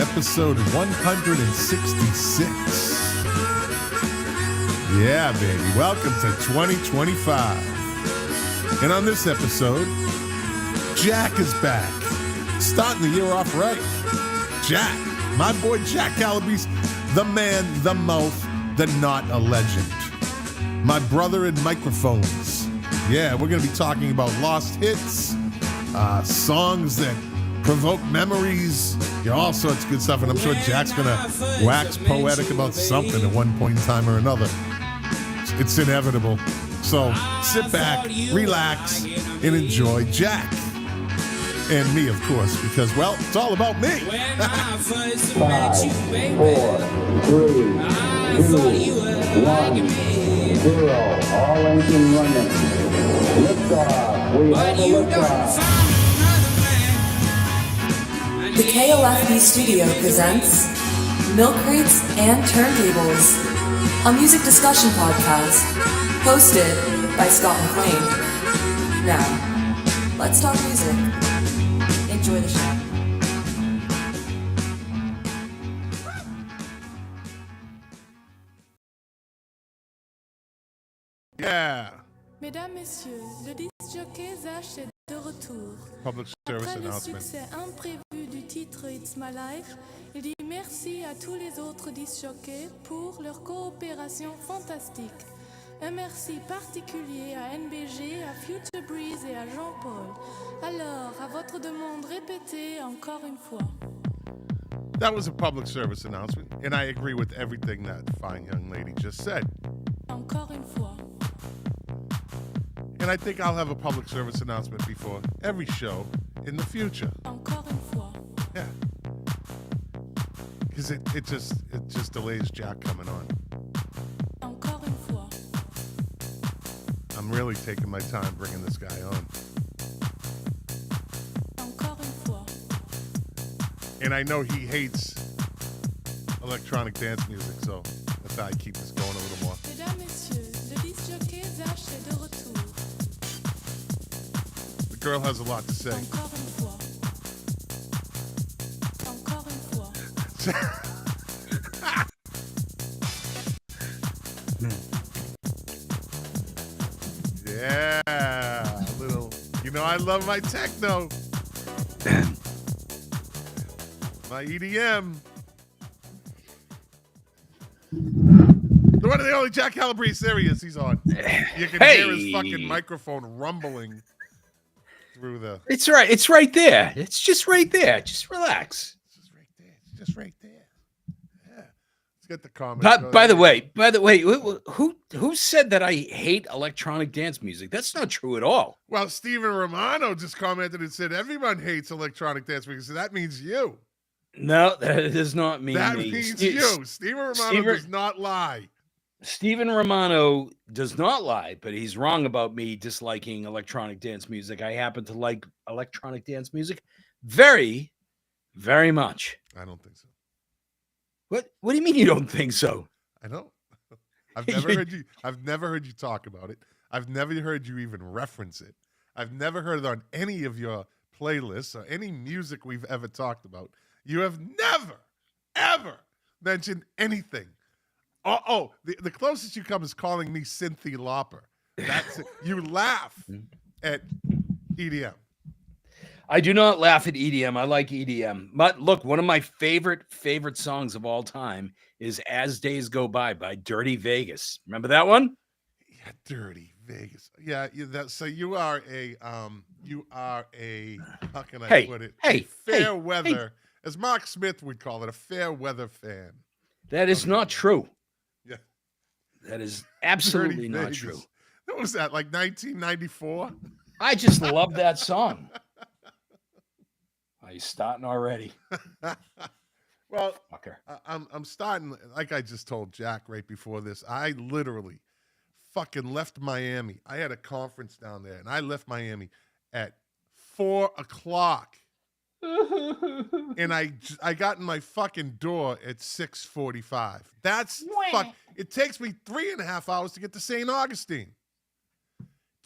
episode 166. Yeah, baby. Welcome to 2025. And on this episode, Jack is back. Starting the year off right. Jack, my boy Jack Calabrese, the man, the mouth, the not a legend. My brother in microphones. Yeah, we're going to be talking about lost hits, songs that provoke memories, all sorts of good stuff. And I'm sure Jack's going to wax poetic about something at one point in time or another. It's inevitable. So sit back, relax, and enjoy Jack. And me, of course, because, well, it's all about me. 5, 4, 3, 2, 1, 0. All engine running. Liftoff. We have a liftoff. The KOFB studio presents Milk Crates and Turntables, a music discussion podcast hosted by Scott McLean. Now, let's talk music. Enjoy the show. Yeah. Mesdames, Messieurs, le disc jockey Zach est de retour. Public service Après le announcement. succès imprévu du titre It's My Life, il dit merci à tous les autres disc jockeys pour leur coopération fantastique. Un merci particulier à NBG, à Future Breeze et à Jean-Paul. Alors, à votre demande, répétez encore une fois. That was a public service announcement, and I agree with everything that fine young lady just said. Encore une fois. And I think I'll have a public service announcement before every show in the future. Encore une fois. Yeah. Because it just delays Jack coming on. Encore une fois. I'm really taking my time bringing this guy on. Encore une fois. And I know he hates electronic dance music, so that's how I keep this going a little more. Mesdames, Messieurs, le disc jockey Zach est de retour. The girl has a lot to say. Encore une fois. Encore une fois. Yeah, a little. You know, I love my techno. My EDM. The one and the only Jack Calabrese. There he is. He's on. You can hear his fucking microphone rumbling through the. It's right. It's right there. It's just right there. Just relax. It's just right there. It's just right there. Yeah. Let's get the comments. By the way, who said that I hate electronic dance music? That's not true at all. Well, Steven Romano just commented and said everyone hates electronic dance music. So that means you. No, that does not mean That me. means you. Steven Romano does not lie. Stephen Romano does not lie, but he's wrong about me disliking electronic dance music. I happen to like electronic dance music very, very much. I don't think so. What do you mean you don't think so? I don't. I've never heard you talk about it. I've never heard you even reference it. I've never heard it on any of your playlists or any music we've ever talked about. You have never, ever mentioned anything. The closest you come is calling me Cynthia Lauper. That's it. You laugh at EDM. I do not laugh at EDM. I like EDM. But look, one of my favorite songs of all time is "As Days Go By" Dirty Vegas. Remember that one? Yeah, Dirty Vegas. Yeah, so you are a how can I put it? Fair weather, as Mark Smith would call it, a fair weather fan. That is not true. Yeah. That is absolutely not true. What was that, like 1994? I just love that song. Are you starting already? Well, Fucker. I'm starting, like I just told Jack right before this. I literally fucking left Miami. I had a conference down there, and I left Miami at 4 o'clock. And I got in my fucking door at 6:45. That's fuck. It takes me 3.5 hours to get to St. Augustine.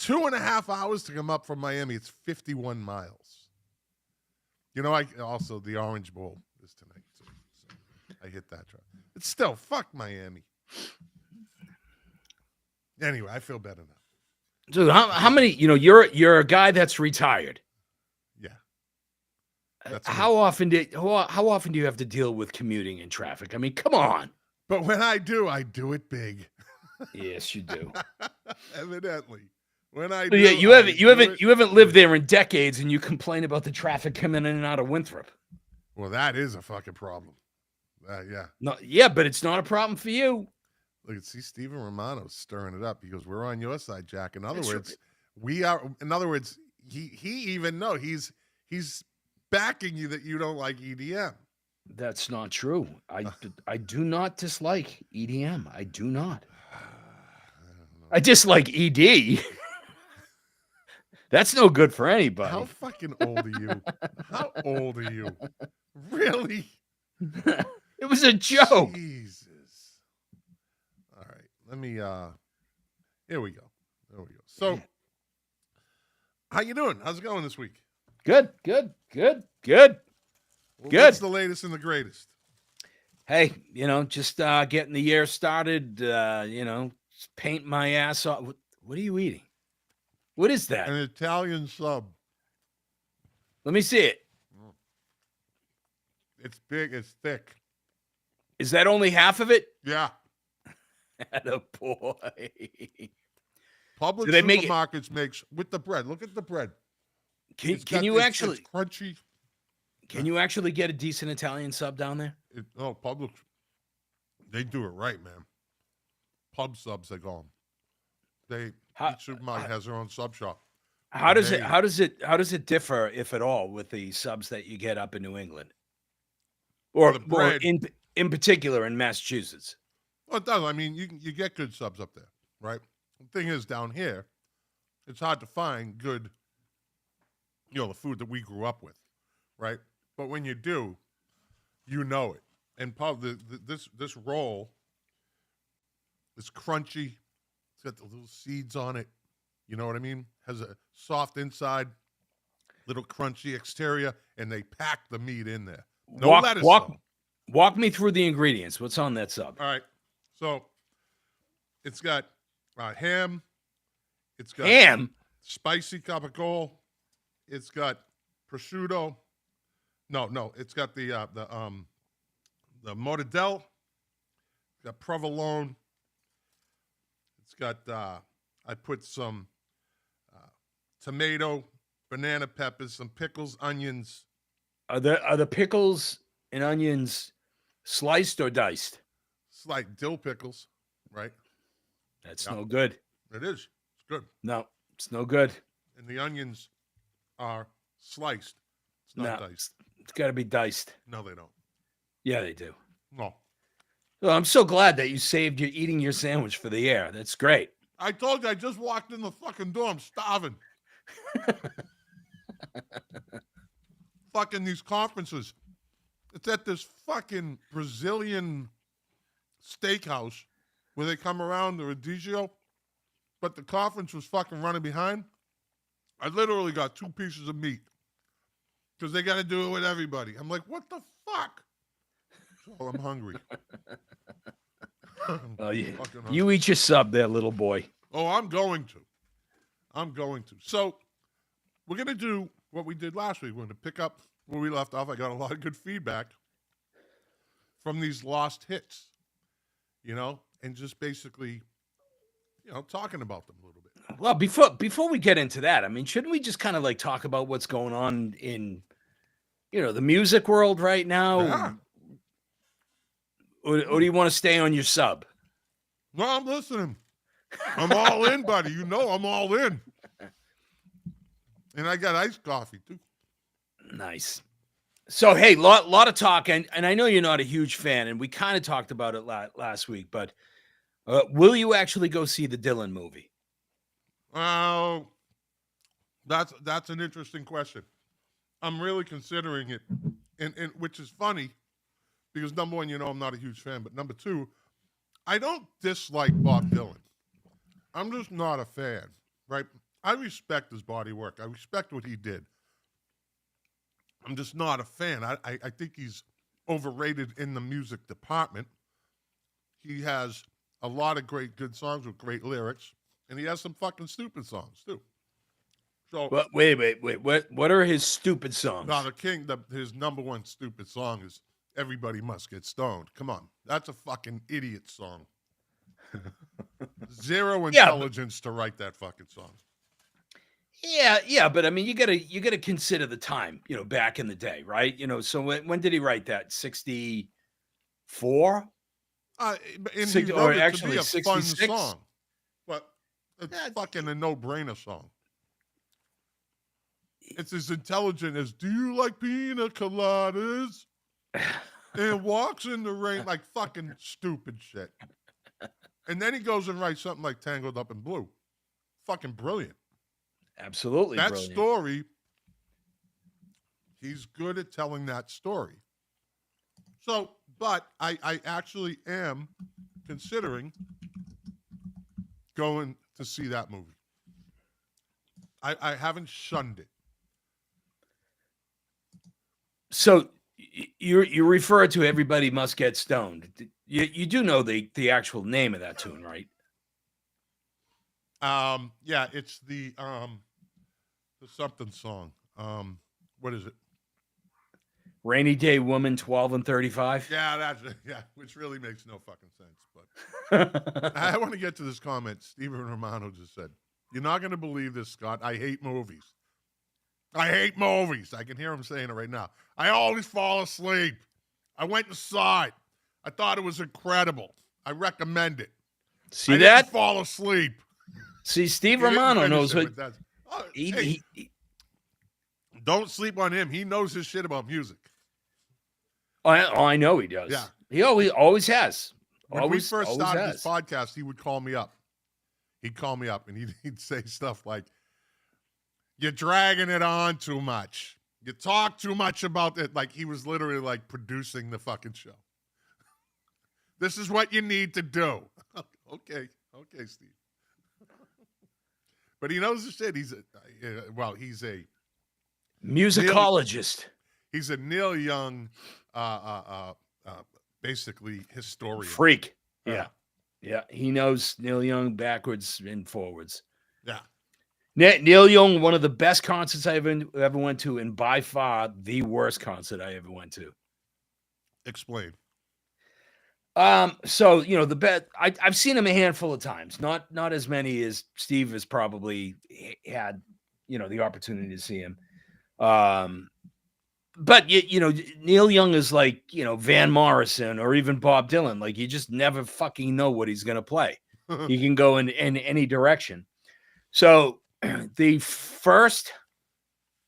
2.5 hours to come up from Miami. It's 51 miles. You know, I also the Orange Bowl is tonight too. I hit that truck. It's still fuck Miami. Anyway, I feel better now. Dude, how many? You're a guy that's retired. Yeah. That's me. How often do you have to deal with commuting and traffic? I mean, come on. But when I do it big. Yes, you do. Evidently. When I So, do, yeah, you haven't lived big. there in decades, and you complain about the traffic coming in and out of Winthrop. Well, that is a fucking problem. Yeah. No, yeah, but it's not a problem for you. Look, see Stephen Romano stirring it up. He goes, "We're on your side, Jack." In other That's words, right. we are. In other words, he even know he's backing you that you don't like EDM. That's not true. I do not dislike EDM. I do not. I dislike ED. That's no good for anybody. How fucking old are you? How old are you? Really? It was a joke. Jesus. All right. Let me here we go. There we go. So how you doing? How's it going this week? Good. Well, Good. What's the latest and the greatest? Hey, just getting the year started, just paint my ass off. What are you eating? What is that? An Italian sub. Let me see it. It's big, it's thick. Is that only half of it? Yeah. Attaboy. Public Do they make it- supermarkets makes with the bread. Look at the bread. It's Can you it's actually crunchy? can you actually get a decent Italian sub down there? Publix, they do it right, man. Pub subs, they call them. Each supermarket has their own sub shop. How does it differ, if at all, with the subs that you get up in New England, or the bread. in particular in Massachusetts? Well, it does. I mean, you get good subs up there, right? The thing is, down here, it's hard to find good, the food that we grew up with, right? But when you do, you know it. And this roll is crunchy. It's got the little seeds on it. You know what I mean? Has a soft inside, little crunchy exterior, and they pack the meat in there. No lettuce. Walk me through the ingredients. What's on that sub? All right. So it's got ham. It's got Ham? spicy capicola. It's got prosciutto. No. It's got the mortadella. It's got provolone. It's got I put some tomato, banana peppers, some pickles, onions. Are the pickles and onions sliced or diced? It's like dill pickles, right? That's Yeah. no good. It is. It's good. No, it's no good. And the onions are sliced. It's not diced. It's got to be diced. No, they don't. Yeah, they do. No. Well, I'm so glad that you saved your eating your sandwich for the air. That's great. I told you I just walked in the fucking door. I'm starving. Fucking these conferences. It's at this fucking Brazilian steakhouse where they come around, the Rodizio, but the conference was fucking running behind. I literally got 2 pieces of meat because they got to do it with everybody. I'm like, what the fuck? So I'm hungry. Oh, yeah. Fucking hungry. You eat your sub there, little boy. Oh, I'm going to. So we're going to do what we did last week. We're going to pick up where we left off. I got a lot of good feedback from these lost hits, and just basically, talking about them a little bit. Well, before we get into that, I mean, shouldn't we just kind of like talk about what's going on in, the music world right now? Yeah. Or do you want to stay on your sub? No, I'm listening. I'm all in, buddy. I'm all in. And I got iced coffee, too. Nice. So, hey, lot of talk, and I know you're not a huge fan, and we kind of talked about it last week, but will you actually go see the Dylan movie? That's an interesting question. I'm really considering it, and which is funny, because number one, I'm not a huge fan, but number two, I don't dislike Bob Dylan. I'm just not a fan, right? I respect his body work. I respect what he did. I'm just not a fan. I think he's overrated in the music department. He has a lot of great good songs with great lyrics, and he has some fucking stupid songs too. So, But wait. What are his stupid songs? now his number one stupid song is "Everybody Must Get Stoned." Come on, that's a fucking idiot song. Zero intelligence to write that fucking song. Yeah, but I mean, you gotta consider the time, back in the day, right? So when did he write that? 64? And he 60, wrote or it actually to be a fun 66? song, but it's fucking a no-brainer song. It's as intelligent as "Do you like pina coladas?" and "Walks in the Rain," like fucking stupid shit. And then he goes and writes something like "Tangled Up in Blue." Fucking brilliant. Absolutely That brilliant. story, he's good at telling that story. So, but I actually am considering going to see that movie. I haven't shunned it. So you refer to "Everybody Must Get Stoned." You do know the actual name of that tune, right? Yeah, it's the something song. What is it? "Rainy Day Woman 12 and 35." Yeah, which really makes no fucking sense. But I want to get to this comment. Steven Romano just said, "You're not going to believe this, Scott. I hate movies. I hate movies." I can hear him saying it right now. "I always fall asleep. I went and saw it. I thought it was incredible. I recommend it." See I that? didn't fall asleep. See, Steve He didn't Romano finish knows it what with that. Oh, he, hey, don't sleep on him. He knows his shit about music. I know he does. Yeah. He always has. When we first started has. this podcast, he would call me up. He'd call me up and he'd say stuff like, "You're dragging it on too much. You talk too much about it." Like he was literally like producing the fucking show. "This is what you need to do." Okay, Steve. But he knows the shit. He's a Musicologist. he's a Neil Young, basically historian. Freak. Yeah. He knows Neil Young backwards and forwards. Yeah. Neil Young, one of the best concerts I ever went to, and by far the worst concert I ever went to. Explain. So the bet I've seen him a handful of times, not as many as Steve has probably had, the opportunity to see him. But Neil Young is like, Van Morrison or even Bob Dylan. Like you just never fucking know what he's gonna play. He can go in any direction. So the first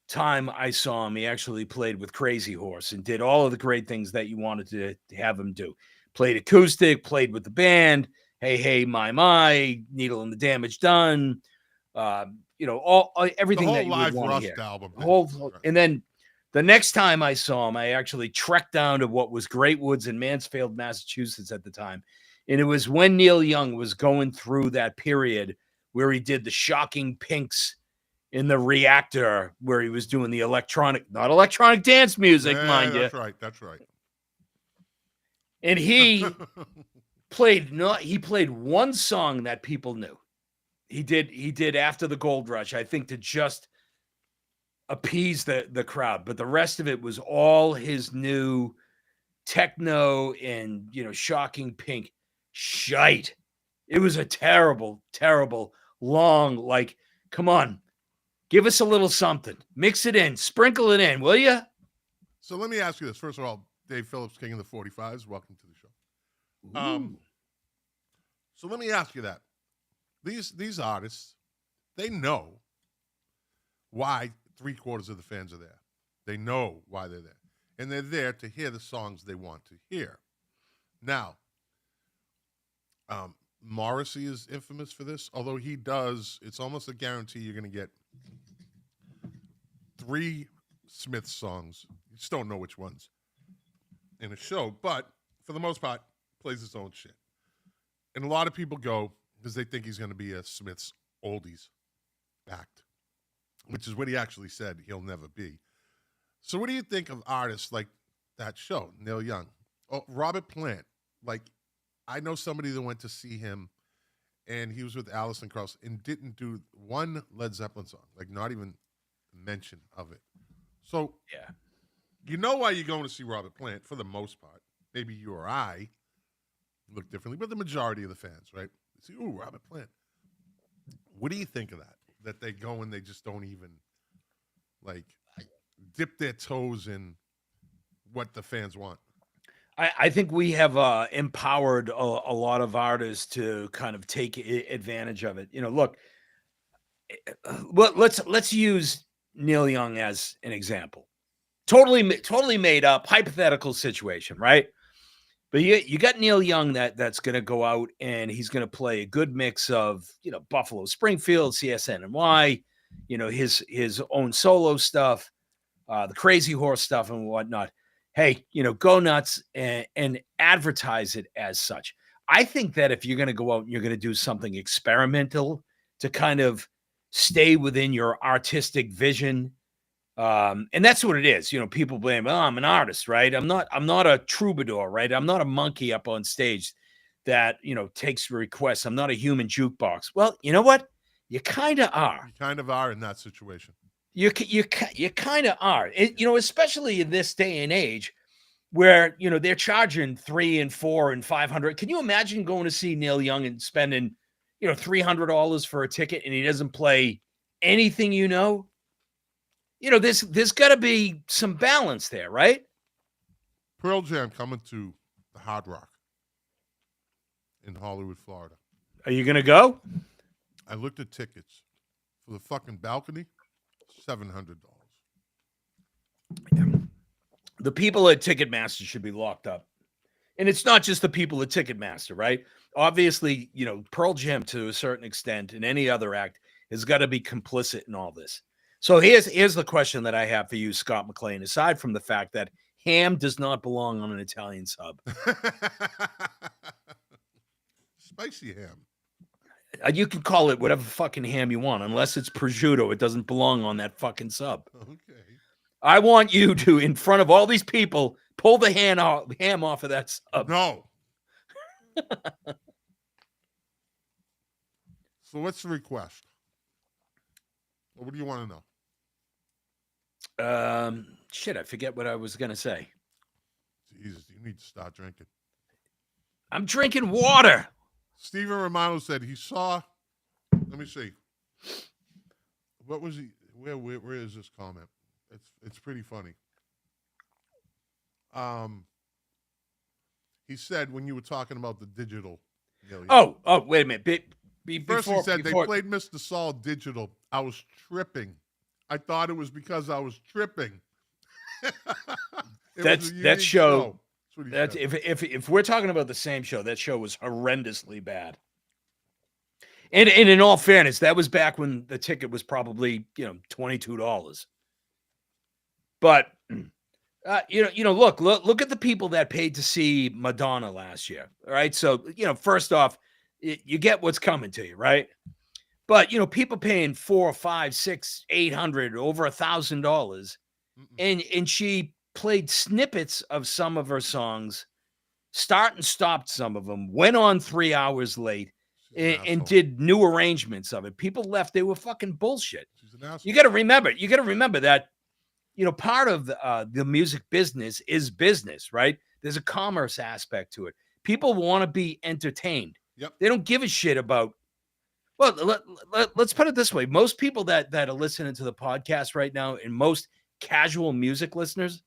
time I saw him, he actually played with Crazy Horse and did all of the great things that you wanted to have him do. Played acoustic, played with the band. Hey, my, Needle and the Damage Done. Everything The whole that you live would want Rust to hear. album. And then the next time I saw him, I actually trekked down to what was Great Woods in Mansfield, Massachusetts at the time. And it was when Neil Young was going through that period where he did the Shocking Pinks in the Reactor, where he was doing the not electronic dance music, mind you. That's right. And he played one song that people knew. He did After the Gold Rush, I think, to just appease the crowd, but the rest of it was all his new techno and Shocking Pink shite. It was a terrible long, like, come on, give us a little something, mix it in, sprinkle it in, will you? So let me ask you this. First of all, Dave Phillips, King of the 45s, welcome to the show. So let me ask you that. These artists, they know why 3/4 of the fans are there. They know why they're there. And they're there to hear the songs they want to hear. Now, Morrissey is infamous for this, although it's almost a guarantee you're going to get 3 Smith songs. You just don't know which ones in a show, but for the most part, plays his own shit. And a lot of people go because they think he's going to be a Smith's oldies act, which is what he actually said he'll never be. So what do you think of artists like that show, Neil Young. Oh, Robert Plant. Like, I know somebody that went to see him, and he was with Alison Krauss and didn't do one Led Zeppelin song, like not even mention of it. So Yeah. you know why you're going to see Robert Plant for the most part. Maybe you or I look differently, but the majority of the fans, right? They see, ooh, Robert Plant. What do you think of that? That they go and they just don't even like dip their toes in what the fans want. I think we have empowered a lot of artists to kind of take advantage of it. You know, look, well, let's use Neil Young as an example. Totally made up hypothetical situation, right? But you got Neil Young that's going to go out and he's going to play a good mix of, you know, Buffalo Springfield, CSNNY, you know, his own solo stuff, the Crazy Horse stuff and whatnot. Hey, you know, go nuts and advertise it as such. I think that if you're going to go out and you're going to do something experimental to kind of stay within your artistic vision, and that's what it is. You know, people blame, oh, I'm an artist, right? I'm not a troubadour, right? I'm not a monkey up on stage that, you know, takes requests. I'm not a human jukebox. Well, you know what? You kind of are. You kind of are in that situation. You kind of are. You know, especially in this day and age where, you know, they're charging $300 and $400 and $500. Can you imagine going to see Neil Young and spending, you know, $300 for a ticket and he doesn't play anything, you know? You know, there's got to be some balance there, right? Pearl Jam coming to the Hard Rock in Hollywood, Florida. Are you going to go? I looked at tickets for the fucking balcony, $700. The people at Ticketmaster should be locked up. And it's not just the people at Ticketmaster, right? Obviously, you know, Pearl Jam to a certain extent and any other act has got to be complicit in all this. So here's the question that I have for you, Scott McLean, aside from the fact that ham does not belong on an Italian sub. Spicy ham. You can call it whatever fucking ham you want. Unless it's prosciutto, it doesn't belong on that fucking sub. Okay. I want you to, in front of all these people, pull the ham off of that sub. No. So what's the request? What do you want to know? Shit, I forget what I was going to say. Jesus, you need to start drinking. I'm drinking water. Steven Romano said he saw, let me see. What was he, where is this comment? It's pretty funny. He said when you were talking about the digital. Oh, wait a minute. First he said they played Mr. Saul digital. I was tripping. I thought it was because I was tripping. that show. That's if we're talking about the same show, that show was horrendously bad. And in all fairness, that was back when the ticket was probably, you know, $22. But you know, look at the people that paid to see Madonna last year. All right, so you know, first off, you get what's coming to you, right? But you know, people paying $400, $500, $600, $800, over $1,000, and she played snippets of some of her songs, start and stopped some of them, went on 3 hours late, and did new arrangements of it. People left; they were fucking bullshit. You got to remember that. You know, part of the music business is business, right? There's a commerce aspect to it. People want to be entertained. Yep. They don't give a shit about. Well, let's put it this way: most people that are listening to the podcast right now, and most casual music listeners,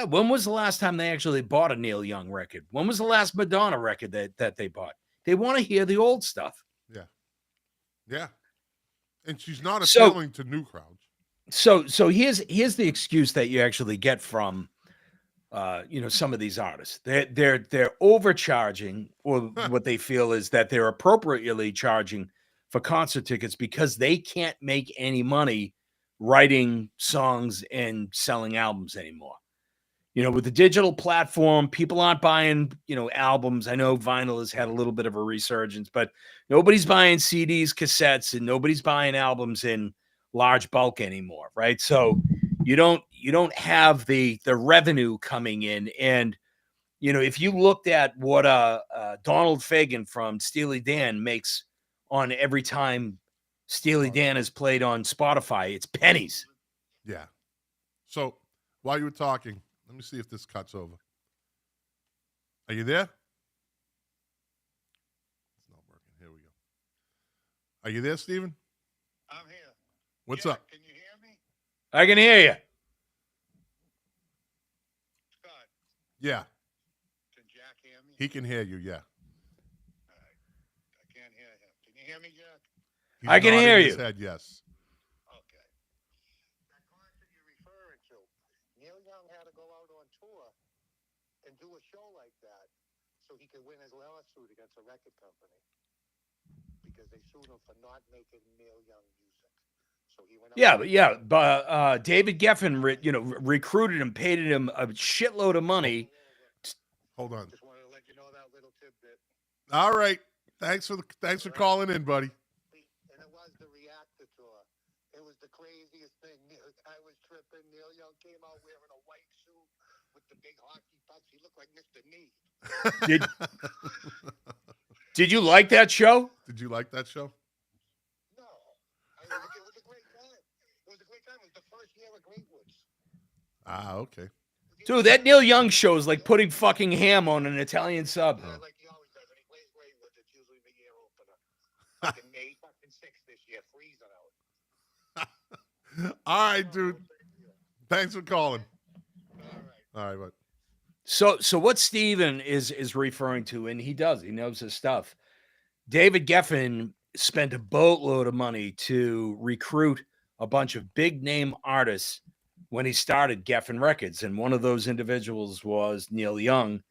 when was the last time they actually bought a Neil Young record? When was the last Madonna record that they bought? They want to hear the old stuff. Yeah, and she's not appealing to new crowds. So here's the excuse that you actually get from you know, some of these artists. They're overcharging, or what they feel is that they're appropriately charging for concert tickets because they can't make any money writing songs and selling albums anymore. You know, with the digital platform, people aren't buying, you know, albums. I know vinyl has had a little bit of a resurgence, but nobody's buying CDs, cassettes, and nobody's buying albums in large bulk anymore, right? So You don't have the revenue coming in. And if you looked at what Donald Fagen from Steely Dan makes on every time Steely Dan is played on Spotify, it's pennies. Yeah. So while you were talking, let me see if this cuts over. Are you there? It's not working. Here we go. Are you there, Steven? I'm here. What's Jack, up? Can you hear me? I can hear you. Scott, Yeah, can Jack hear me? he can hear you. Yeah. All right. I can't hear him. Can you hear me, Jack? He's I can nodding hear his you. head, yes. Okay. That concert you're referring to, Neil Young had to go out on tour and do a show like that so he could win his lawsuit against a record company because they sued him for not making Neil Young music. So he went out. But David Geffen, recruited him, paid him a shitload of money. Hold on. Just wanted to let you know that little tidbit. All right. Thanks for calling in, buddy. And it was the Reactor tour. It was the craziest thing. I was tripping. Neil Young came out wearing a white suit with the big hockey pucks. He looked like Mr. Knee. Did you like that show? Did you like that show? No. It was a great time. It was a great time. It was the first year of Greatwoods. Ah, okay. Dude, that Neil Young show is like putting fucking ham on an Italian sub. Like he always does. When he plays Greatwoods, it's usually the year opener. Fucking May fucking 6th this year, freezing out. All right, dude. Thanks for calling. All right, bud. So what Steven is referring to, and he knows his stuff. David Geffen spent a boatload of money to recruit a bunch of big name artists when he started Geffen Records, and one of those individuals was Neil Young.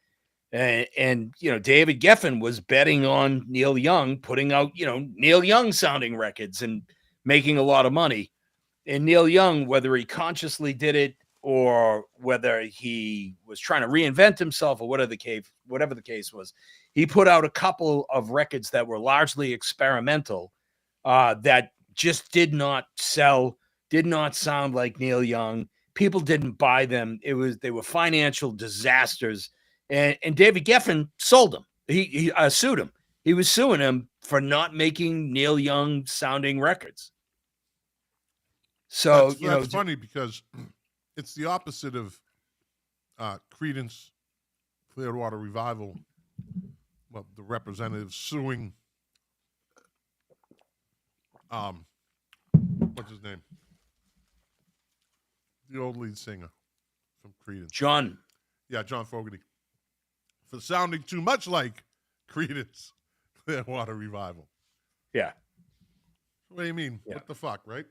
And David Geffen was betting on Neil Young putting out, Neil Young sounding records and making a lot of money. And Neil Young, whether he consciously did it or whether he was trying to reinvent himself or whatever the case was, he put out a couple of records that were largely experimental, that just did not sell, did not sound like Neil Young. People didn't buy them. They were financial disasters. And David Geffen sold them. He sued him. He was suing him for not making Neil Young sounding records. So that's funny because it's the opposite of Creedence Clearwater Revival. Well, the representatives suing what's his name? The old lead singer from Creedence. John Fogerty. For sounding too much like Creedence Clearwater Revival. Yeah. What do you mean? Yeah. What the fuck, right?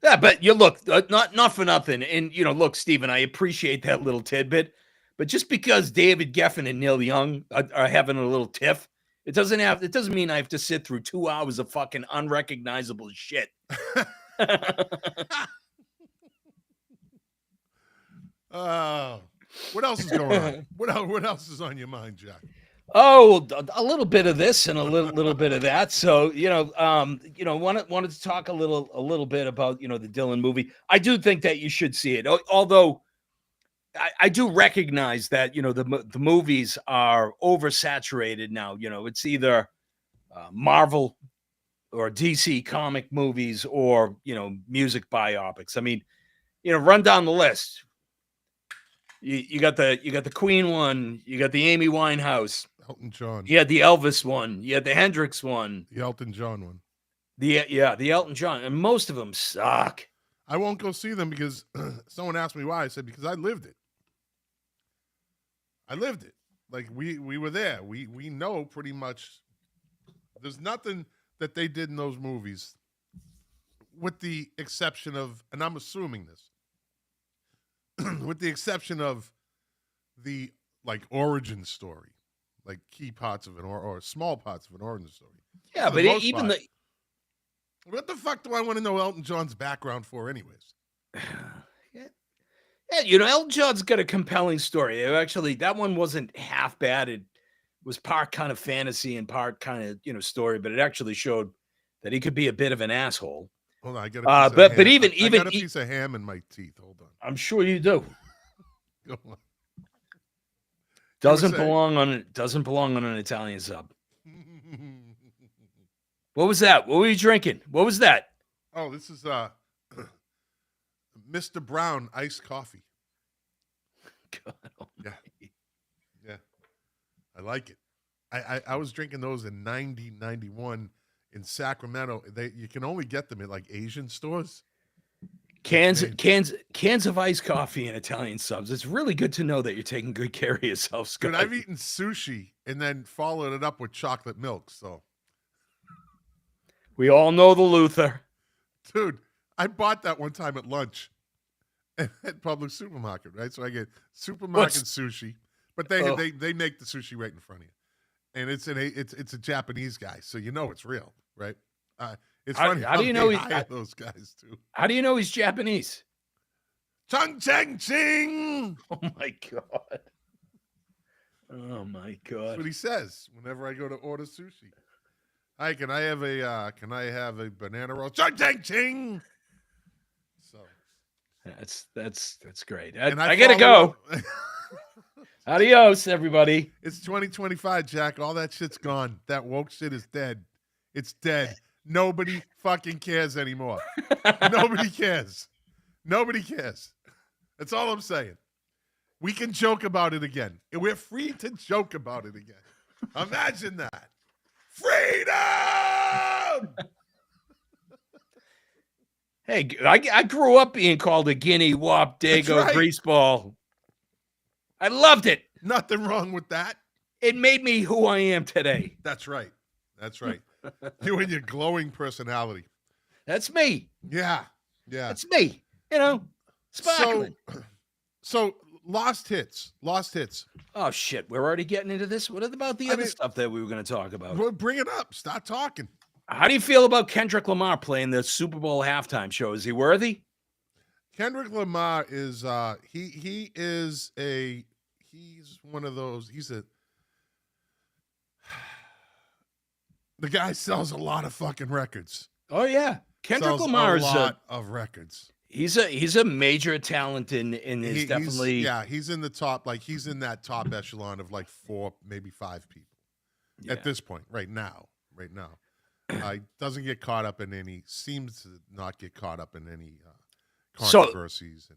Yeah, but you look, not for nothing. And, look, Steven, I appreciate that little tidbit. But just because David Geffen and Neil Young are having a little tiff, it doesn't mean I have to sit through 2 hours of fucking unrecognizable shit. What else is going on? What else is on your mind, Jack? Oh, a little bit of this and a little bit of that. So, wanted to talk a little bit about, the Dylan movie. I do think that you should see it. Although I do recognize that, the movies are oversaturated now. It's either Marvel or DC comic movies or, music biopics. I mean, run down the list. You got the Queen one, you got the Amy Winehouse, Elton John. you had the Elvis one, you had the Hendrix one, The Elton John one. the Elton John, and most of them suck. I won't go see them because someone asked me why. I said because I lived it. Like we were there. We know pretty much. There's nothing that they did in those movies, with the exception of, and I'm assuming this. With the exception of the origin story, like key parts of it or small parts of an origin story. Yeah, but even what the fuck do I want to know Elton John's background for, anyways? Yeah, Elton John's got a compelling story. Actually, that one wasn't half bad. It was part kind of fantasy and part kind of story, but it actually showed that he could be a bit of an asshole. Hold on, I got a piece of but ham. even I got a piece of ham in my teeth. Hold on. I'm sure you do. Go on. Doesn't say- belong on an Italian sub. What was that? What were you drinking? What was that? Oh, this is Mr. Brown iced coffee. God, Yeah. Yeah. I like it. I was drinking those in 90, 91 in Sacramento. You can only get them at like Asian stores. cans of iced coffee and Italian subs. It's really good to know that you're taking good care of yourself, Scott. Dude, I've eaten sushi and then followed it up with chocolate milk. So, We all know the Luther. dude, I bought that one time at lunch at public supermarket, right? So I get supermarket sushi, but they make the sushi right in front of you, and it's a Japanese guy, so you know it's real, right? It's funny. How do you know they he's hire those guys too? How do you know he's Japanese? Chung cheng ching. Oh my god. Oh my That's god. what he says whenever I go to order sushi. Hi, can I have a banana roll? Chung cheng ching. So That's great. and I gotta go. Adios, everybody. It's 2025, Jack. All that shit's gone. That woke shit is dead. It's dead. Nobody fucking cares anymore. Nobody cares. Nobody cares. That's all I'm saying. We can joke about it again. We're free to joke about it again. Imagine that. Freedom! Hey, I grew up being called a guinea, wop, dago, right. greaseball. I loved it. Nothing wrong with that. It made me who I am today. That's right. That's right. You and your glowing personality. That's me. Yeah. Yeah. That's me. You know, sparkling. So lost hits. Oh shit, we're already getting into this. What about the other stuff that we were going to talk about? Well, bring it up. Start talking. How do you feel about Kendrick Lamar playing the Super Bowl halftime show? Is he worthy? Kendrick Lamar is he's one of those. The guy sells a lot of fucking records. Oh yeah, Kendrick Sells Lamar is a lot of records. He's a major talent in his definitely. He's in the top, like he's in that top echelon of like 4, maybe 5 people at this point right now. Doesn't get caught up in any, seems to not get caught up in any controversies. So,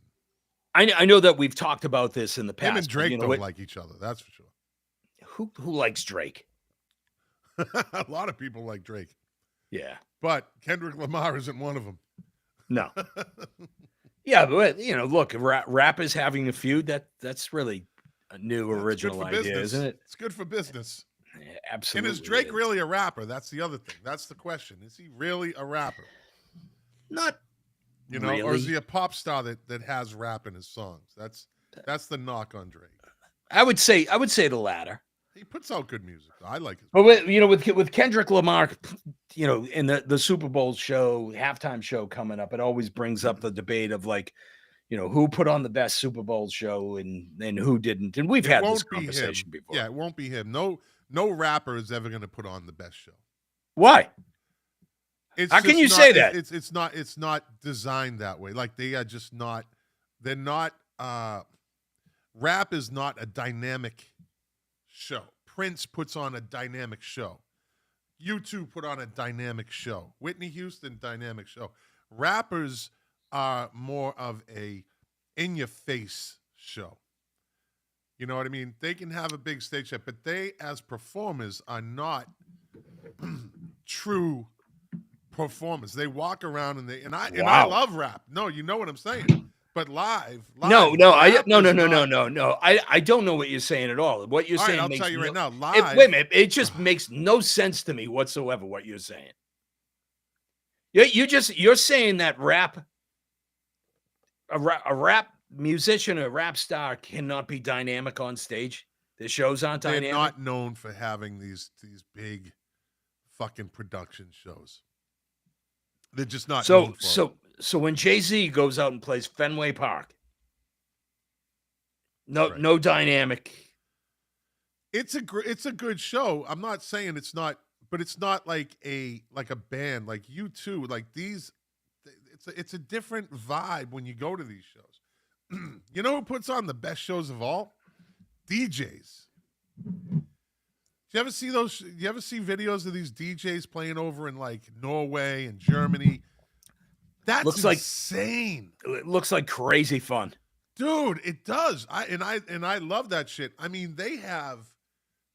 I know that we've talked about this in the past. Him and Drake don't like each other, that's for sure. Who likes Drake? A lot of people like Drake. Yeah. But Kendrick Lamar isn't one of them. No. Yeah, but look, rap is having a feud. That's really a new original idea, business. isn't it? It's good for business. Yeah, absolutely. And is Drake really a rapper? That's the other thing. That's the question. Is he really a rapper? Not really. Or is he a pop star that has rap in his songs? That's the knock on Drake. I would say the latter. He puts out good music. I like it. But with Kendrick Lamar, in the Super Bowl show, halftime show coming up, it always brings up the debate of who put on the best Super Bowl show and who didn't. And we've had this conversation before. Yeah, it won't be him. No rapper is ever going to put on the best show. Why? It's How can you say that? It's not designed that way. Like they are just not. They're not. Rap is not a dynamic show. Prince puts on a dynamic show. U2 put on a dynamic show. Whitney Houston, dynamic show. Rappers are more of a in-your-face show. You know what I mean? They can have a big stage show, but they, as performers, are not true performers. They walk around and I love rap. No, you know what I'm saying. But live. No. I don't know what you're saying at all. What you're saying I'll makes tell you right now. Live. Wait a minute. It just makes no sense to me whatsoever. What you're saying. You're saying that a rap musician, a rap star cannot be dynamic on stage. The shows aren't dynamic. They're not known for having these big fucking production shows. They're just not known for it. So when Jay-Z goes out and plays Fenway Park, no dynamic. It's a good show. I'm not saying it's not, but it's not like a band like U2. Like these It's a different vibe when you go to these shows. You know who puts on the best shows of all? DJs. Do you ever see those? You ever see videos of these DJs playing over in like Norway and Germany? That's Looks like insane. it looks like crazy fun. Dude, it does. I love that shit. I mean, they have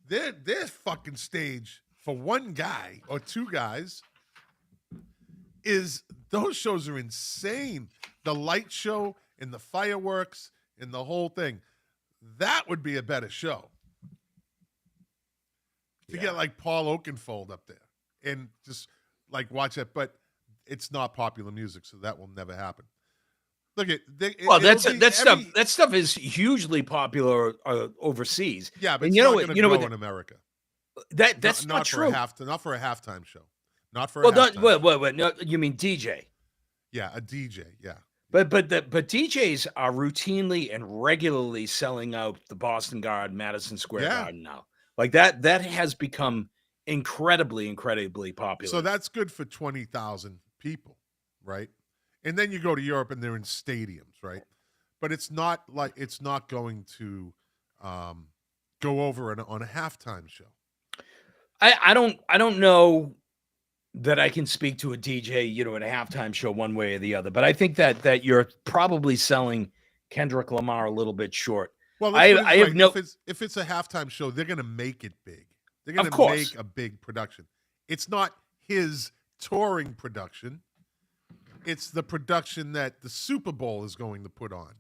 their fucking stage for one guy or two guys is those shows are insane. The light show and the fireworks and the whole thing. That would be a better show. To get like Paul Oakenfold up there and just like watch it, but it's not popular music, so that will never happen. Look at that stuff is hugely popular overseas. Yeah, but and it's you know not what? going to You know grow what? in America. That's not true. Not for a halftime show. Not for Well, a halftime. wait. No, you mean DJ? Yeah, a DJ. Yeah. But DJs are routinely and regularly selling out the Boston Garden, Madison Square Garden now. Like that has become incredibly popular. So that's good for 20,000 people, right? And then you go to Europe and they're in stadiums, right? But it's not going to go over on a halftime show. I don't know that I can speak to a DJ, at a halftime show one way or the other, but I think that you're probably selling Kendrick Lamar a little bit short. Well, I have no. If it's a halftime show, they're going to make it big. They're going to make a big production. It's not his touring production. It's the production that the Super Bowl is going to put on.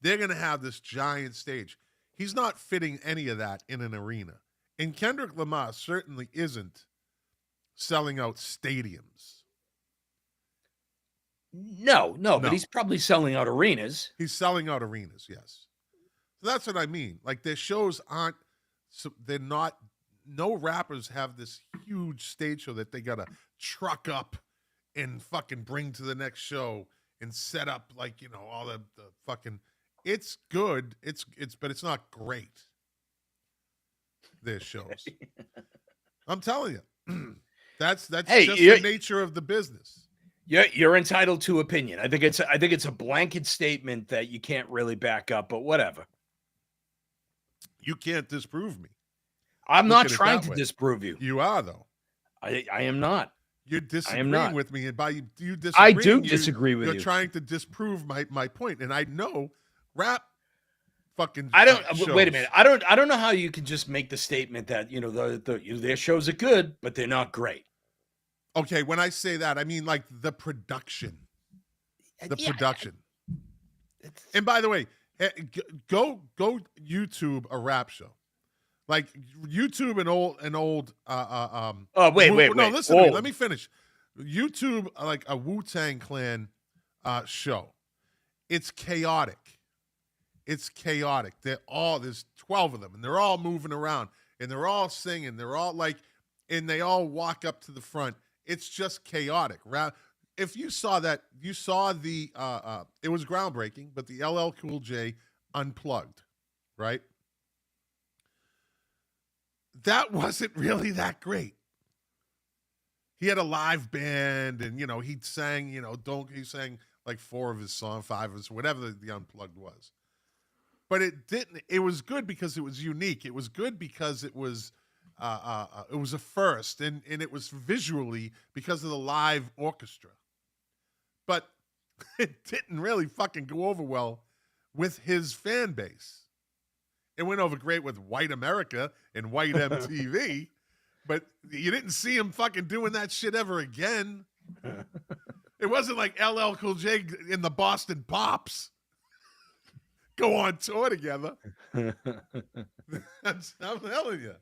They're going to have this giant stage. He's not fitting any of that in an arena. And Kendrick Lamar certainly isn't selling out stadiums. No, but he's probably selling out arenas. He's selling out arenas, yes. So that's what I mean. Like their shows they're not, no rappers have this huge stage show that they got to truck up and fucking bring to the next show and set up like, all the fucking, it's good. But it's not great. Their shows. I'm telling you. That's just the nature of the business. You're entitled to opinion. I think it's a blanket statement that you can't really back up, but whatever. You can't disprove me. I'm not trying to disprove you. You are though. I am not. You're disagreeing not. with me, and by you disagreeing, I do disagree with you. You're trying to disprove my point, and I know rap fucking. I don't. shows. Wait a minute. I don't know how you can just make the statement that their shows are good, but they're not great. Okay, when I say that, I mean like the production. The production. And by the way, go YouTube a rap show. Like YouTube an old Oh wait. No, listen to me. Let me finish. YouTube like a Wu-Tang Clan show. It's chaotic. There's 12 of them, and they're all moving around, and they're all singing. They're all like, and they all walk up to the front. It's just chaotic. If you saw that, you saw the it was groundbreaking, but the LL Cool J Unplugged, right? That wasn't really that great. He had a live band, and he sang, he sang like 4 of his songs, 5 of his, whatever the Unplugged was. But it was good because it was unique. It was good because it was a first, and it was visually because of the live orchestra. But it didn't really fucking go over well with his fan base. It went over great with white America and white MTV, but you didn't see him fucking doing that shit ever again. It wasn't like LL Cool J and the Boston Pops go on tour together. I'm telling you.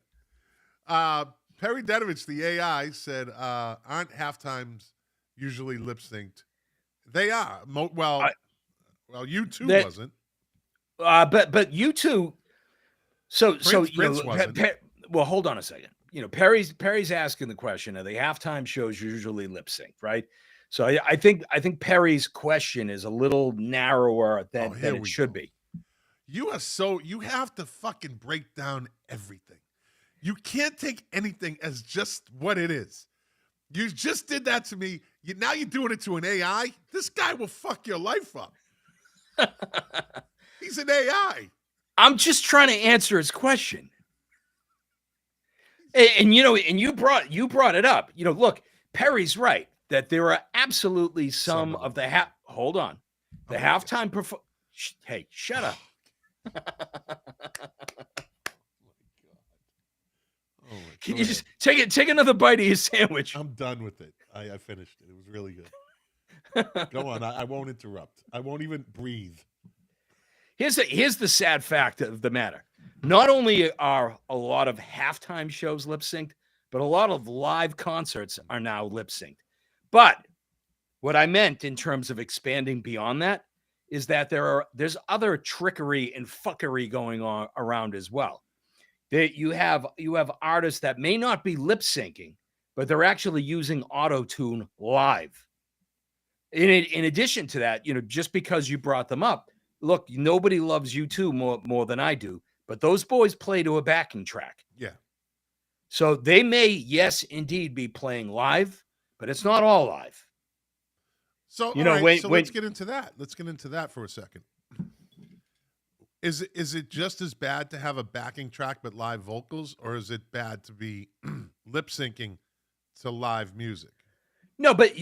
Perry Dedovich, the AI, said, aren't halftimes usually lip synced? They are. U2 wasn't. But U2. Prince wasn't. Well, hold on a second. Perry's asking the question: are the halftime shows usually lip synced, right? So I think Perry's question is a little narrower than it should be. You have to fucking break down everything. You can't take anything as just what it is. You just did that to me Now you're doing it to an AI. This guy will fuck your life up. He's an AI. I'm just trying to answer his question. And you know, and you brought it up. You know, look, Perry's right that there are absolutely some of the hold on. The halftime hey, shut up. Oh, Can you just take another bite of your sandwich? I'm done with it. I finished it. It was really good. Go on. I won't interrupt. I won't even breathe. Here's the sad fact of the matter. Not only are a lot of halftime shows lip synced, but a lot of live concerts are now lip synced. But what I meant in terms of expanding beyond that is that there's other trickery and fuckery going on around as well. That you have artists that may not be lip syncing, but they're actually using auto-tune live. In addition to that, you know, just because you brought them up, look, nobody loves U2 more than I do, but those boys play to a backing track. Yeah. So they may, yes, indeed, be playing live, but it's not all live. So, you know, let's get into that. Let's get into that for a second. Is it just as bad to have a backing track but live vocals, or is it bad to be lip syncing to live music? No, but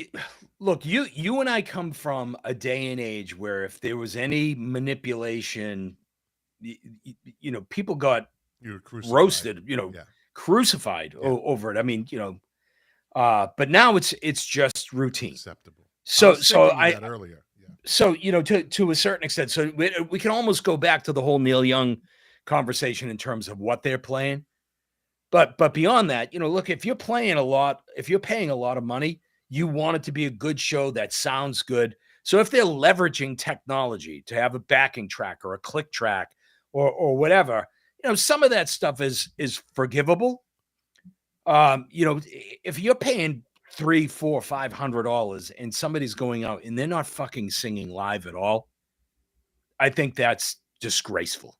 look, you and I come from a day and age where if there was any manipulation, you know, people got roasted, you know, crucified over it. I mean, you know, but now it's just routine. Acceptable. So that earlier. Yeah. So, you know, to a certain extent, so we can almost go back to the whole Neil Young conversation in terms of what they're playing. But beyond that, you know, look, if you're paying a lot of money, you want it to be a good show that sounds good. So if they're leveraging technology to have a backing track or a click track or whatever, you know, some of that stuff is forgivable. You know, if you're paying $300, $400, $500 and somebody's going out and they're not fucking singing live at all, I think that's disgraceful.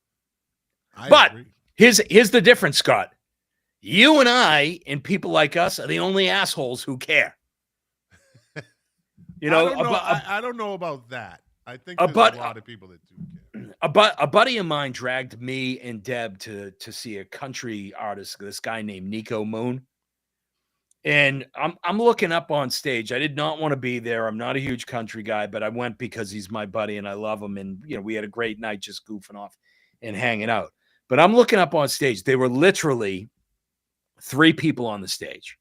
But agree. Here's the difference, Scott. You and I and people like us are the only assholes who care. You know, I don't know about that. I think there's a lot of people that do care. A buddy of mine dragged me and Deb to see a country artist, this guy named Nico Moon. And I'm looking up on stage. I did not want to be there. I'm not a huge country guy, but I went because he's my buddy and I love him. And, you know, we had a great night just goofing off and hanging out. But I'm looking up on stage. They were literally 3 people on the stage.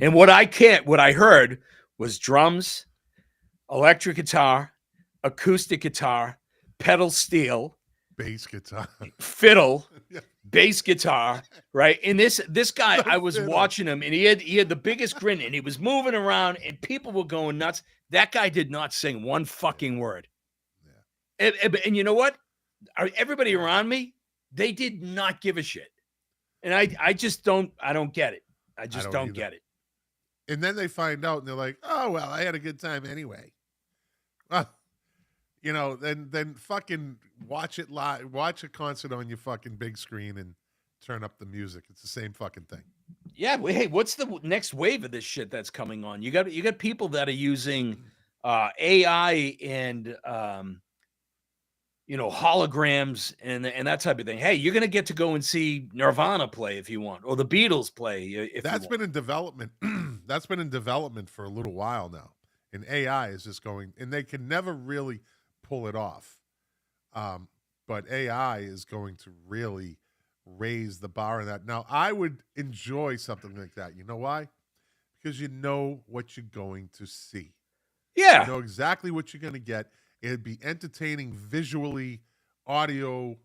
And what I heard was drums, electric guitar, acoustic guitar, pedal steel, bass guitar, fiddle, bass guitar, right? And this guy, I was watching him and he had the biggest grin and he was moving around and people were going nuts. That guy did not sing one fucking word. Yeah. And you know what? Everybody around me, they did not give a shit. And I just don't get it. I just don't get it. And then they find out and they're like, oh, well, I had a good time anyway. Well, you know, then fucking watch it live, watch a concert on your fucking big screen and turn up the music. It's the same fucking thing. Yeah. Well, hey, what's the next wave of this shit that's coming on? You got people that are using AI and you know, holograms and that type of thing. Hey, you're gonna get to go and see Nirvana play if you want, or the Beatles play if that's been in development. That's been in development for a little while now. And AI is just going, and they can never really pull it off. But AI is going to really raise the bar in that. Now, I would enjoy something like that. You know why? Because you know what you're going to see. Yeah. You know exactly what you're going to get. It'd be entertaining visually, audioly.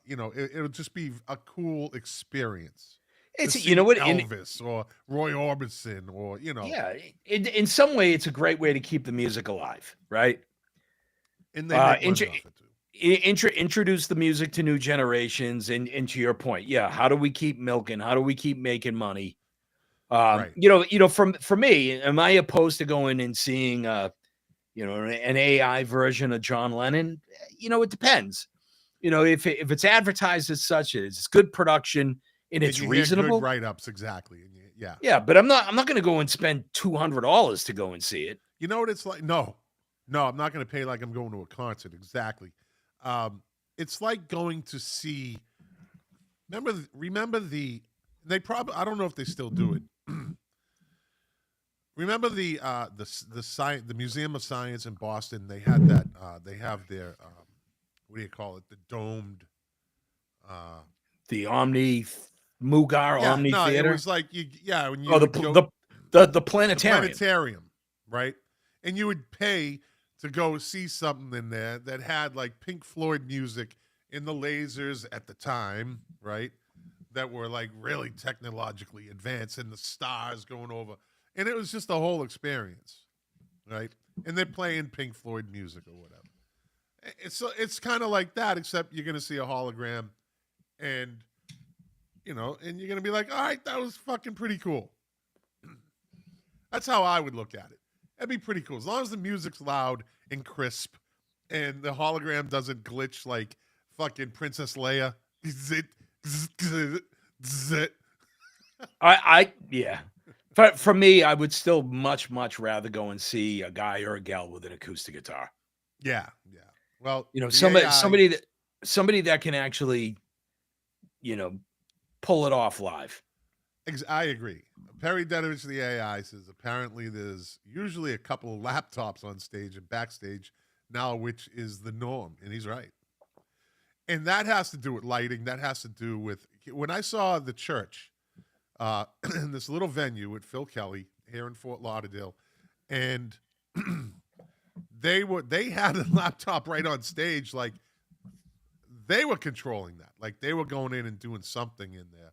You know, it'll just be a cool experience. It's, you know what, Elvis or Roy Orbison or, you know. Yeah, in some way, it's a great way to keep the music alive, right? And they make money off it too. Introduce the music to new generations, and to your point, yeah, how do we keep milking? How do we keep making money? Right. You know, for me, am I opposed to going and seeing, you know, an AI version of John Lennon? You know, it depends. You know, if it's advertised as such, it's good production and it's reasonable. Good write-ups, exactly. Yeah. Yeah, but I'm not going to go and spend $200 to go and see it. You know what it's like? No, I'm not going to pay like I'm going to a concert. Exactly. It's like going to see. Remember they probably, I don't know if they still do it. Remember the Museum of Science in Boston? They had that. They have their what do you call it? The domed. The Mugar Yeah, Omni no, it Theater. was like when you Oh, would go, the planetarium. the planetarium, right? And you would pay to go see something in there that had like Pink Floyd music in the lasers at the time, right? That were like really technologically advanced and the stars going over. And it was just a whole experience, right? And they're playing Pink Floyd music or whatever. It's kind of like that, except you're going to see a hologram and, and you're going to be like, all right, that was fucking pretty cool. That's how I would look at it. That'd be pretty cool. As long as the music's loud and crisp and the hologram doesn't glitch like fucking Princess Leia. Zit, zit, zit. Yeah. For me, I would still much rather go and see a guy or a gal with an acoustic guitar. Yeah. Well, somebody that can actually, pull it off live. I agree. Perry Dedovich, the AI, says apparently there's usually a couple of laptops on stage and backstage now, which is the norm. And he's right. And that has to do with lighting. That has to do with when I saw the church in this little venue with Phil Kelly here in Fort Lauderdale, and they had a laptop right on stage, like they were controlling that, like they were going in and doing something in there,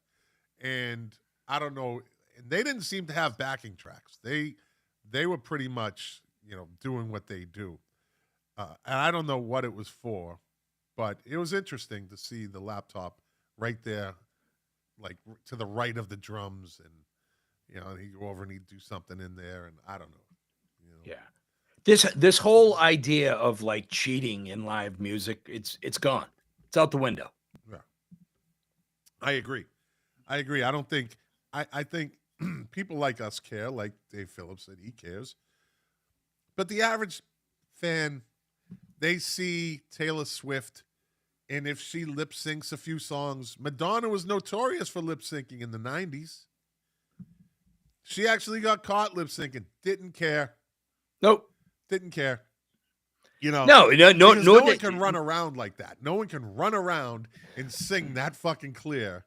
and I don't know, and they didn't seem to have backing tracks. They were pretty much doing what they do, and I don't know what it was for. But it was interesting to see the laptop right there, like to the right of the drums, and he'd go over and he'd do something in there, and I don't know. Yeah, this whole idea of like cheating in live music, it's gone. It's out the window. Yeah, I agree. I don't think I think people like us care, like Dave Phillips said, he cares, but the average fan, they see Taylor Swift. And if she lip syncs a few songs, Madonna was notorious for lip syncing in the 90s. She actually got caught lip syncing. Didn't care. Nope. Didn't care. No one can run around like that. No one can run around and sing that fucking clear,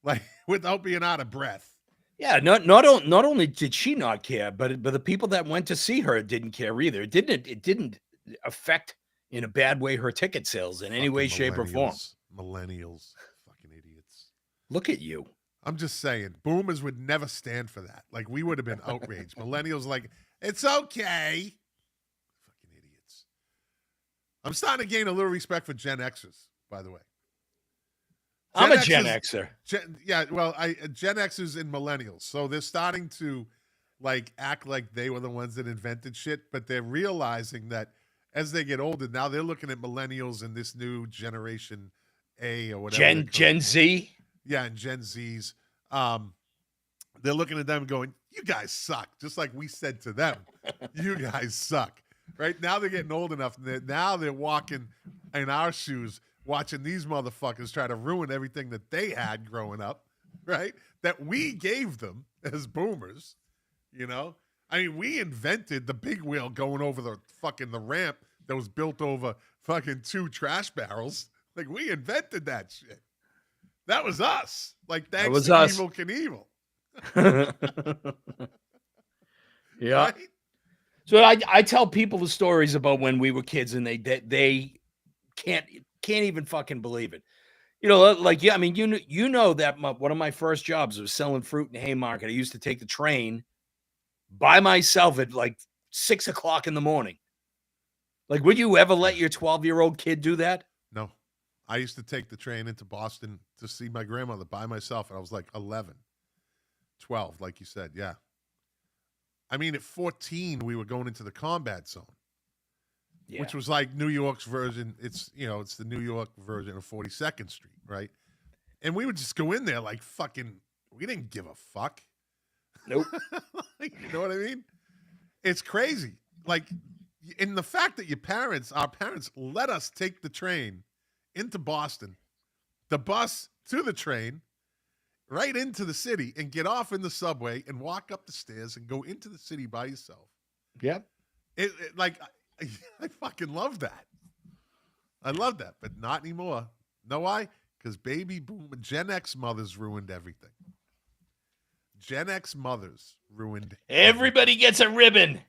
like without being out of breath. Yeah, not only did she not care, but the people that went to see her didn't care either. It didn't affect in a bad way her ticket sales in any way, shape, or form. Millennials, fucking idiots. Look at you. I'm just saying, boomers would never stand for that. Like, we would have been outraged. Millennials like, it's okay. Fucking idiots. I'm starting to gain a little respect for Gen Xers, by the way. I'm a Gen Xer. Gen Xers and millennials. So they're starting to like act like they were the ones that invented shit, but they're realizing that as they get older, now they're looking at millennials and this new generation A or whatever. Gen Z? Yeah, and Gen Zs. They're looking at them and going, you guys suck. Just like we said to them, you guys suck. Right? Now they're getting old enough. Now they're walking in our shoes, watching these motherfuckers try to ruin everything that they had growing up, right? That we gave them as boomers, I mean, we invented the big wheel going over the ramp that was built over fucking 2 trash barrels. Like, we invented that shit. That was us. Like, thanks to us. Evel Knievel. Yeah. Right? So I tell people the stories about when we were kids, and they can't even fucking believe it. I mean, that one of my first jobs was selling fruit in Haymarket. I used to take the train by myself at like 6 o'clock in the morning. Like, would you ever let your 12-year-old kid do that? No. I used to take the train into Boston to see my grandmother by myself, and I was like 11, 12, like you said. Yeah. I mean, at 14, we were going into the combat zone, which was like New York's version. It's the New York version of 42nd Street, right? And we would just go in there like fucking, we didn't give a fuck. Nope. You know what I mean? It's crazy. Like, in the fact that our parents let us take the train into Boston, the bus to the train, right into the city, and get off in the subway and walk up the stairs and go into the city by yourself. Yep. Like, I fucking love that. I love that, but not anymore. Know why? Because baby boom, Gen X mothers ruined everything. Gen X mothers ruined Everybody gets a ribbon.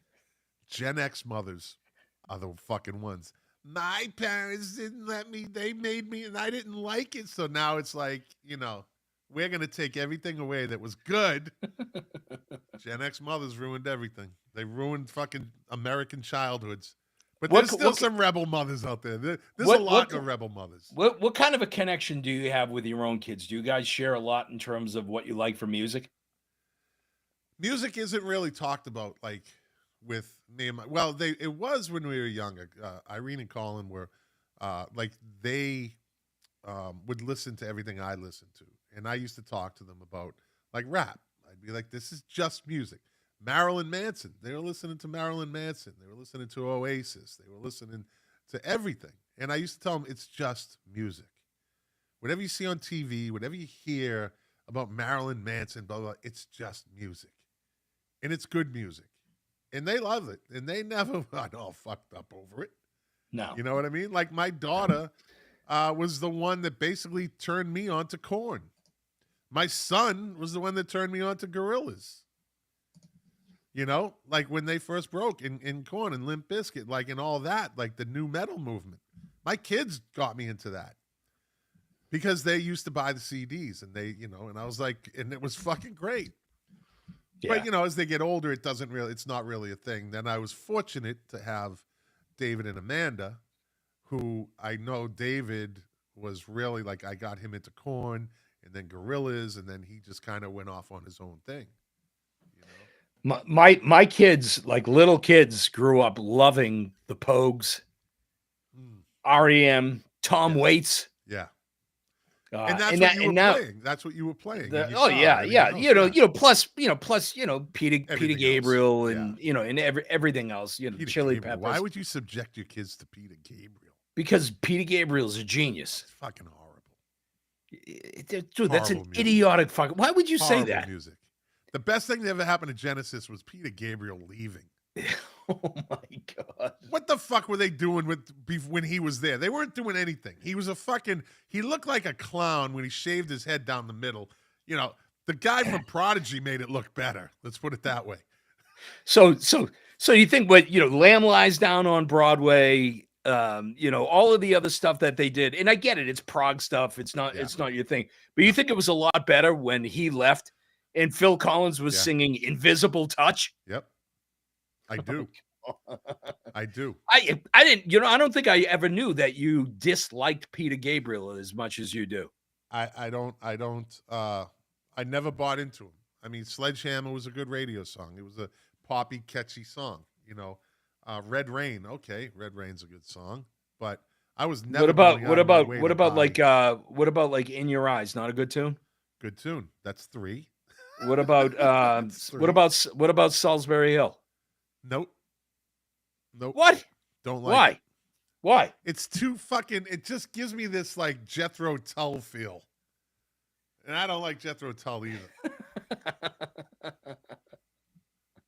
Gen X mothers are the fucking ones. My parents didn't let me. They made me, and I didn't like it. So now it's like, we're going to take everything away that was good. Gen X mothers ruined everything. They ruined fucking American childhoods. But there's still some rebel mothers out there. There's a lot of rebel mothers. What kind of a connection do you have with your own kids? Do you guys share a lot in terms of what you like for music? Music isn't really talked about, like, with me and my, it was when we were younger. Irene and Colin were, they would listen to everything I listened to. And I used to talk to them about, like, rap. I'd be like, this is just music. Marilyn Manson. They were listening to Marilyn Manson. They were listening to Oasis. They were listening to everything. And I used to tell them, it's just music. Whatever you see on TV, whatever you hear about Marilyn Manson, blah, blah, it's just music. And it's good music. And they love it. And they never got all fucked up over it. No. You know what I mean? Like, my daughter was the one that basically turned me on to Korn. My son was the one that turned me on to Gorillaz. Like when they first broke in Korn and Limp Bizkit, like, and all that, like the new metal movement. My kids got me into that because they used to buy the CDs and they, and I was like, and it was fucking great. Yeah. But, as they get older, it's not really a thing. Then I was fortunate to have David and Amanda, who I know David was really like, I got him into Korn and then Gorillaz, and then he just kind of went off on his own thing. My kids, like little kids, grew up loving the Pogues, REM, Tom Waits. Yeah. And that's what you were playing. That's what you were playing. Yeah. Plus Peter Gabriel and and everything else. Chili Peppers. Why would you subject your kids to Peter Gabriel? Because Peter Gabriel's a genius. It's fucking horrible. Dude, that's an idiotic fucking. Why would you say that? Music. The best thing that ever happened to Genesis was Peter Gabriel leaving. Oh my God. What the fuck were they doing when he was there? They weren't doing anything. He was he looked like a clown when he shaved his head down the middle. The guy from Prodigy made it look better. Let's put it that way. So you think Lamb Lies Down on Broadway, all of the other stuff that they did, and I get it, it's prog stuff. It's not your thing, but you think it was a lot better when he left and Phil Collins was singing Invisible Touch? Yep. I do. I do. I didn't, I don't think I ever knew that you disliked Peter Gabriel as much as you do. I never bought into him. I mean, Sledgehammer was a good radio song. It was a poppy, catchy song. Red Rain. Okay. Red Rain's a good song, but I was never. What about like In Your Eyes? Not a good tune? Good tune. That's 3. What about what about Salisbury Hill? Nope. What? Don't like it. Why? It's too fucking. It just gives me this like Jethro Tull feel, and I don't like Jethro Tull either.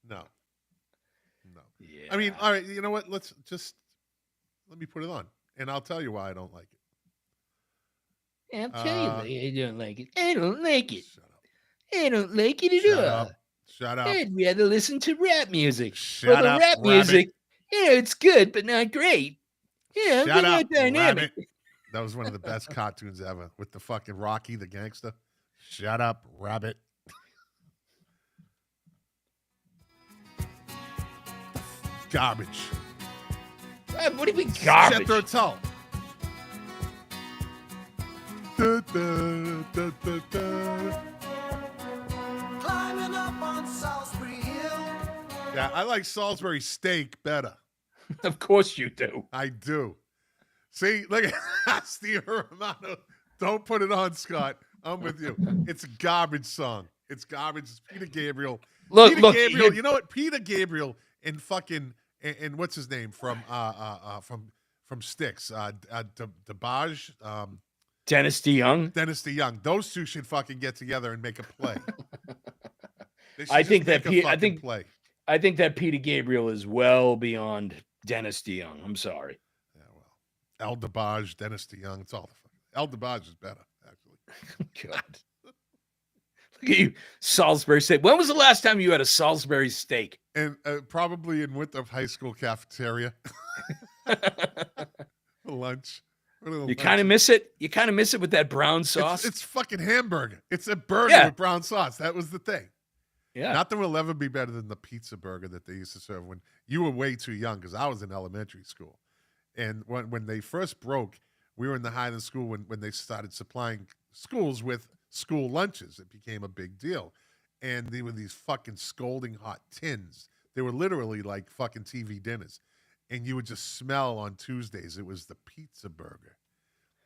No. Yeah. I mean, all right. You know what? Let me put it on, and I'll tell you why I don't like it. I'll tell you why I don't like it. I don't like it. Shut up. I don't like it at all. Shut up. I'd rather listen to rap music. Shut up, rap music, it's good, but not great. Shut up, dynamic. Rabbit. That was one of the best cartoons ever with the fucking Rocky the gangster. Shut up, rabbit. Garbage. What do you mean garbage? Jethro Tull. Climbing up on Salisbury Hill. Yeah, I like Salisbury steak better. Of course you do. I do. See, look at Steve Romano. Don't put it on, Scott. I'm with you. It's a garbage song. It's garbage. It's Peter Gabriel. Look, Peter look, Gabriel. You know what? Peter Gabriel and fucking and what's his name from Styx? DeBarge, Dennis DeYoung. Dennis DeYoung. Those two should fucking get together and make a play. They should I just think make that a fucking play. I think that Peter Gabriel is well beyond Dennis DeYoung. I'm sorry. Yeah, well, El DeBarge, Dennis DeYoung. It's all the fucking. El DeBarge is better, actually. God. Look at you, Salisbury steak. When was the last time you had a Salisbury steak? And probably in Winthrop High School cafeteria. Lunch. You kind of miss it. You kind of miss it with that brown sauce. It's fucking hamburger. It's a burger with brown sauce. That was the thing. Yeah. Nothing will ever be better than the pizza burger that they used to serve when you were way too young, because I was in elementary school. And when they first broke, we were in the Highland School when they started supplying schools with school lunches. It became a big deal. And they were these fucking scalding hot tins. They were literally like fucking TV dinners. And you would just smell on Tuesdays. It was the pizza burger.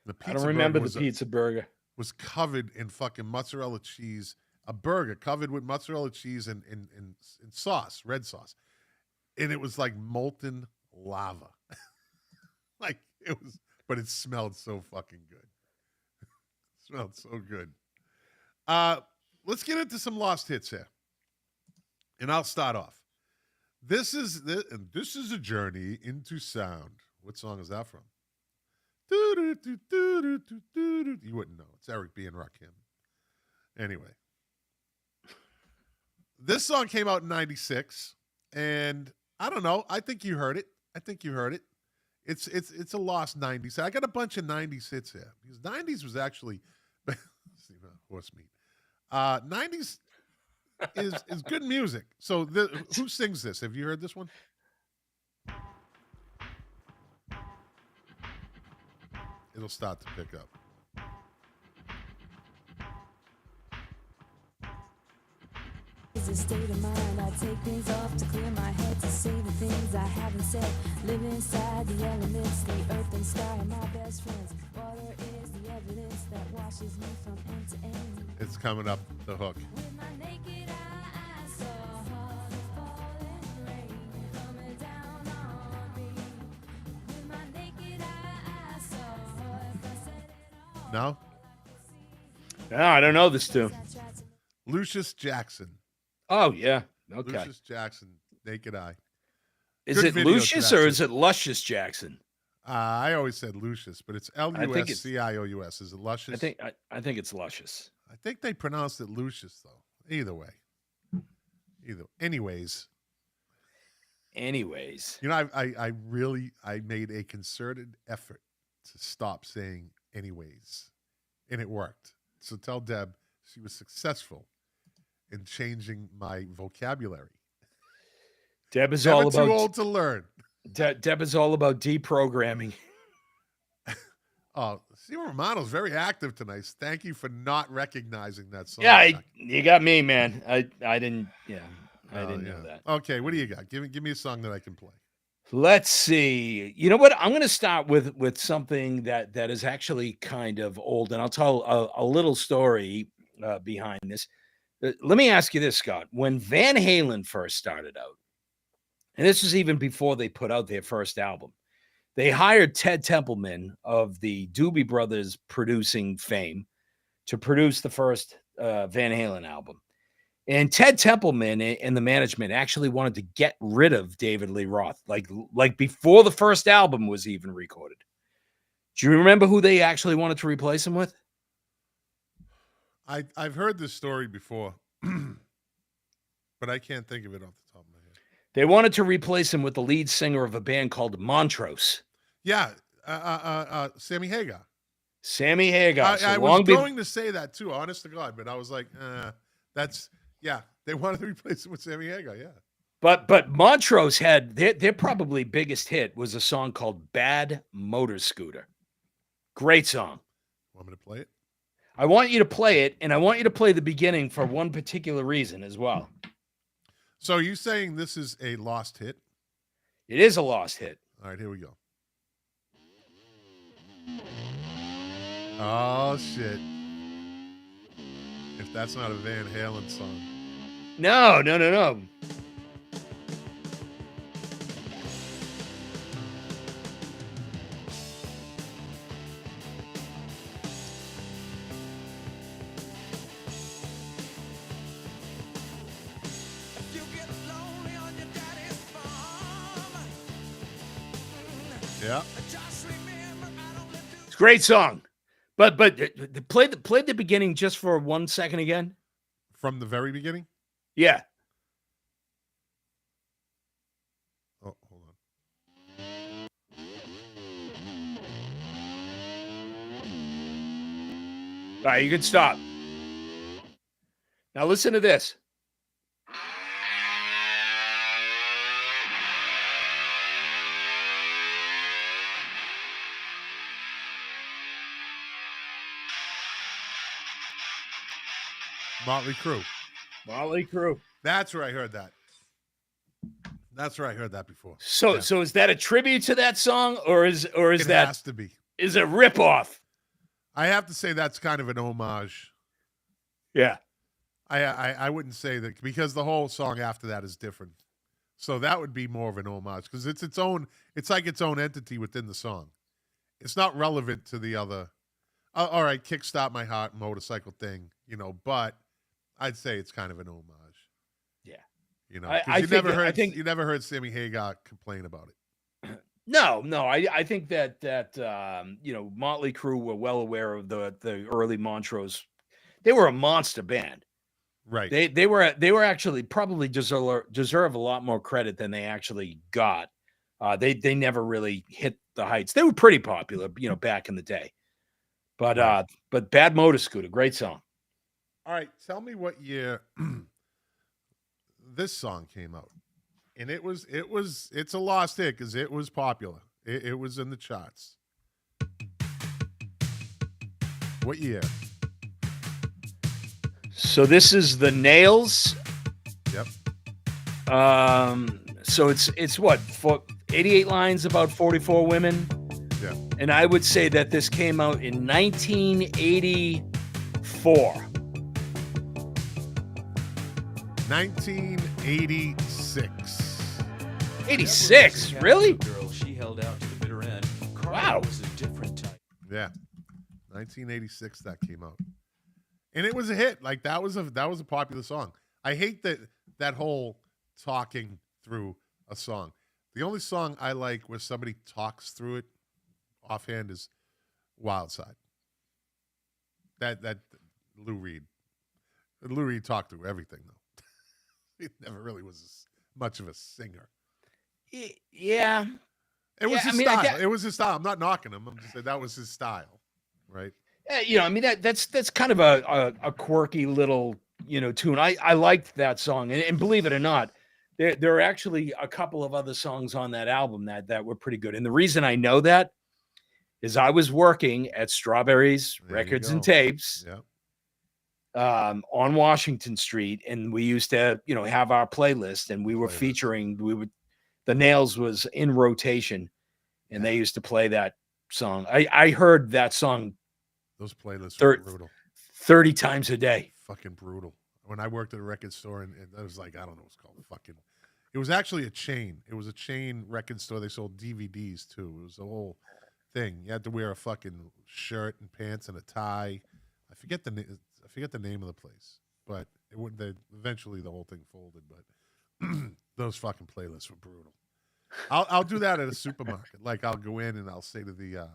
The pizza I don't remember the pizza burger. Was covered in fucking mozzarella cheese. A burger covered with mozzarella cheese and sauce, red sauce. And it was like molten lava. Like it was, but it smelled so fucking good. It smelled so good. Let's get into some lost hits here. And I'll start off. This is a journey into sound. What song is that from? You wouldn't know. It's Eric B. and Rakim. Anyway. This song came out in 96, and I don't know. I think you heard it. It's a lost 90s. I got a bunch of 90s hits here. Because 90s was actually horse meat. 90s is good music. So who sings this? Have you heard this one? It'll start to pick up. It's a state of mind. I take things off to clear my head, to say the things I haven't said. Live inside the elements, the earth and sky are my best friends. Water is the evidence that washes me from end to end. It's coming up the hook. With my naked eye, I saw the falling rain coming down on me. With my naked eye, I saw if I said it all. No? No, I don't know this tune. Lucius Jackson. Oh, yeah. Okay. Lucius Jackson, Naked Eye. Is Good it video Lucius to that or too. is it Luscious Jackson? I always said Lucius, but it's Luscious. Is it Luscious? I think it's Luscious. I think they pronounced it Lucius, though. Either way. Anyways. You know, I made a concerted effort to stop saying anyways, and it worked. So tell Deb she was successful in changing my vocabulary. Deb is Never all too about old to learn. Deb is all about deprogramming. Oh, Steve Romano's very active tonight. Thank you for not recognizing that song. Yeah, you got me, man. I didn't. Yeah, I didn't know that. Okay, what do you got? Give me a song that I can play. Let's see. You know what? I'm going to start with something that is actually kind of old, and I'll tell a little story behind this. Let me ask you this, Scott. When Van Halen first started out, and this was even before they put out their first album, they hired Ted Templeman of the Doobie Brothers producing fame to produce the first Van Halen album. And Ted Templeman and the management actually wanted to get rid of David Lee Roth, like before the first album was even recorded. Do you remember who they actually wanted to replace him with? I've heard this story before, but I can't think of it off the top of my head. They wanted to replace him with the lead singer of a band called Montrose. Yeah, Sammy Hagar. Sammy Hagar. I was going to say that too, honest to God, but I was like, they wanted to replace him with Sammy Hagar, yeah. But Montrose had their probably biggest hit was a song called Bad Motor Scooter. Great song. Want me to play it? I want you to play it, and I want you to play the beginning for one particular reason as well. So you saying this is a lost hit? It is a lost hit. All right, here we go. Oh, shit. If that's not a Van Halen song. No. Yeah. It's a great song. But play the beginning just for 1 second again. From the very beginning? Yeah. Oh, hold on. All right, you can stop. Now listen to this. Motley Crue. Motley Crue. That's where I heard that. That's where I heard that before. So is that a tribute to that song, or is it that has to be? Is a ripoff? I have to say that's kind of an homage. Yeah. I wouldn't say that, because the whole song after that is different. So that would be more of an homage, because it's like its own entity within the song. It's not relevant to the other. All right, Kickstart My Heart motorcycle thing, but I'd say it's kind of an homage. Yeah. I think you never heard Sammy Hagar complain about it. No. I think that Motley Crue were well aware of the early Montrose. They were a monster band. Right. They were actually probably deserve a lot more credit than they actually got. They never really hit the heights. They were pretty popular, back in the day. But right. But Bad Motor Scooter, great song. All right, tell me what year this song came out. And it's a lost hit because it was popular. It was in the charts. What year? So this is the Nails. Yep. So it's what, 88 lines, about 44 women. Yeah. And I would say that this came out in 1984. 1986. 86? Really? Girl, she held out to the bitter end. Wow. Was a different type. Yeah. 1986 that came out. And it was a hit. Like that was a popular song. I hate that whole talking through a song. The only song I like where somebody talks through it offhand is Wild Side. That Lou Reed. Lou Reed talked through everything though. He never really was much of a singer. Yeah. It was his style. It was his style. I'm not knocking him. I'm just saying that was his style, right? That's kind of a quirky little, tune. I liked that song. And believe it or not, there are actually a couple of other songs on that album that were pretty good. And the reason I know that is I was working at Strawberries Records and Tapes. Yeah. On Washington Street, and we used to, have our playlist, and we were featuring. The Nails was in rotation, and they used to play that song. I heard that song. Those playlists were brutal. 30 times a day. Fucking brutal. When I worked at a record store, and it was like, I don't know what's called. It was actually a chain. It was a chain record store. They sold DVDs too. It was a whole thing. You had to wear a fucking shirt and pants and a tie. I forget the name of the place, but eventually the whole thing folded. But those fucking playlists were brutal. I'll do that at a supermarket. Like I'll go in and I'll say to the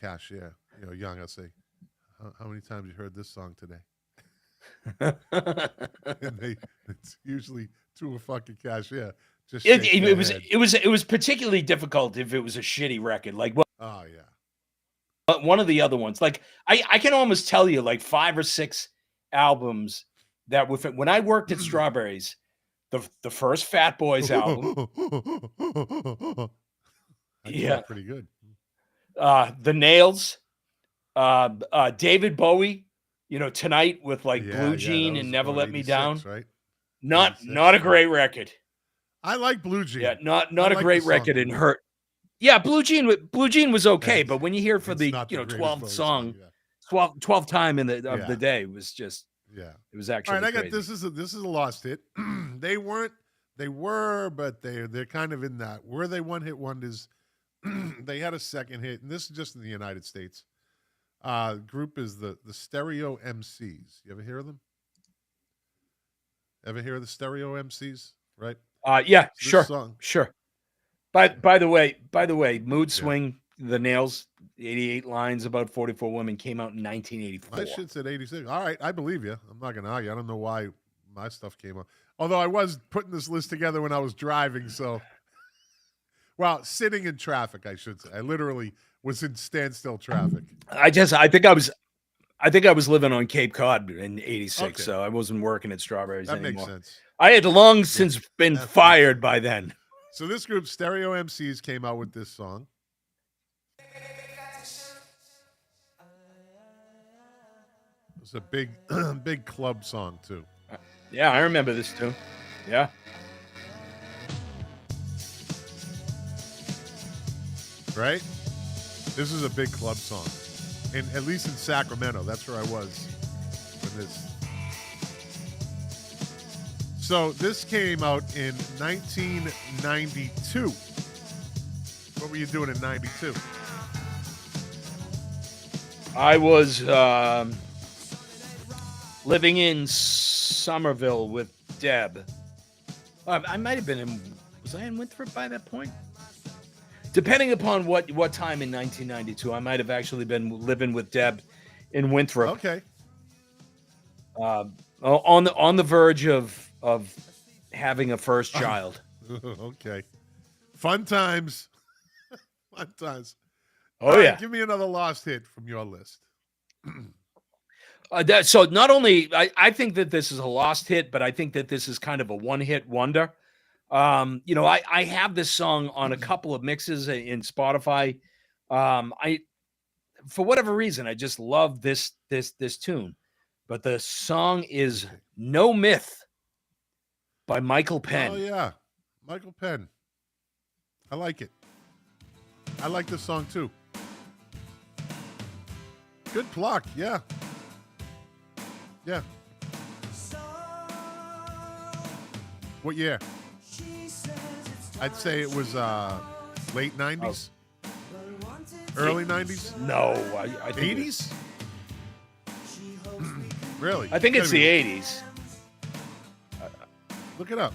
cashier, Young, I'll say, how many times you heard this song today? And it's usually to a fucking cashier. Just it was particularly difficult if it was a shitty record. Like what? Oh yeah. But one of the other ones, like I can almost tell you like 5 or 6 albums that when I worked at Strawberries, the first Fat Boys album, pretty good. The Nails, David Bowie, Tonight with like Blue Jean and Never Let Me Down. Right? Not a great record. I like Blue Jean. Yeah, not a great record and hurt. Yeah, Blue Jean was okay, but when you hear for the 12th song, 12th time in of Yeah. the day was just, Yeah. it was All actually right, I got crazy. this is a lost hit. They were, but they're kind of in that. Were they one-hit wonders? They had a second hit, and this is just in the United States. Group is the Stereo MCs. You ever hear of them? Ever hear of the Stereo MCs? Right? Yeah, So this sure, song. sure. By the way, Mood Yeah. Swing, The Nails, 88 lines, about 44 women, came out in 1984. My shit said 86. All right, I believe you. I'm not going to argue. I don't know why my stuff came up. Although I was putting this list together when I was driving, so. Well, sitting in traffic, I should say. I literally was in standstill traffic. I think I was living on Cape Cod in 86, Okay. so I wasn't working at Strawberries That anymore. makes sense. I had long since been fired by then. So this group, Stereo MCs, came out with this song. It was a big, big club song, too. Yeah, I remember this too. Yeah. Right? This is a big club song. And at least in Sacramento. That's where I was when this. So this came out in 1992. What were you doing in 92? I was living in Somerville with Deb. I might have been was I in Winthrop by that point? Depending upon what time in 1992, I might have actually been living with Deb in Winthrop. Okay. On the verge of having a first child. Okay. Fun times. Fun times. Oh, All right, yeah. give me another lost hit from your list. So not only I think that this is a lost hit, but I think that this is kind of a one-hit wonder. I have this song on a couple of mixes in Spotify. I for whatever reason I just love this tune. But the song is No Myth by Michael Penn. Oh yeah. Michael Penn. I like it. I like this song too. Good pluck, yeah. Yeah. What year? I'd say it was late 90s. Early 90s? No, I think 80s? Really? I think it's the 80s. Look it up.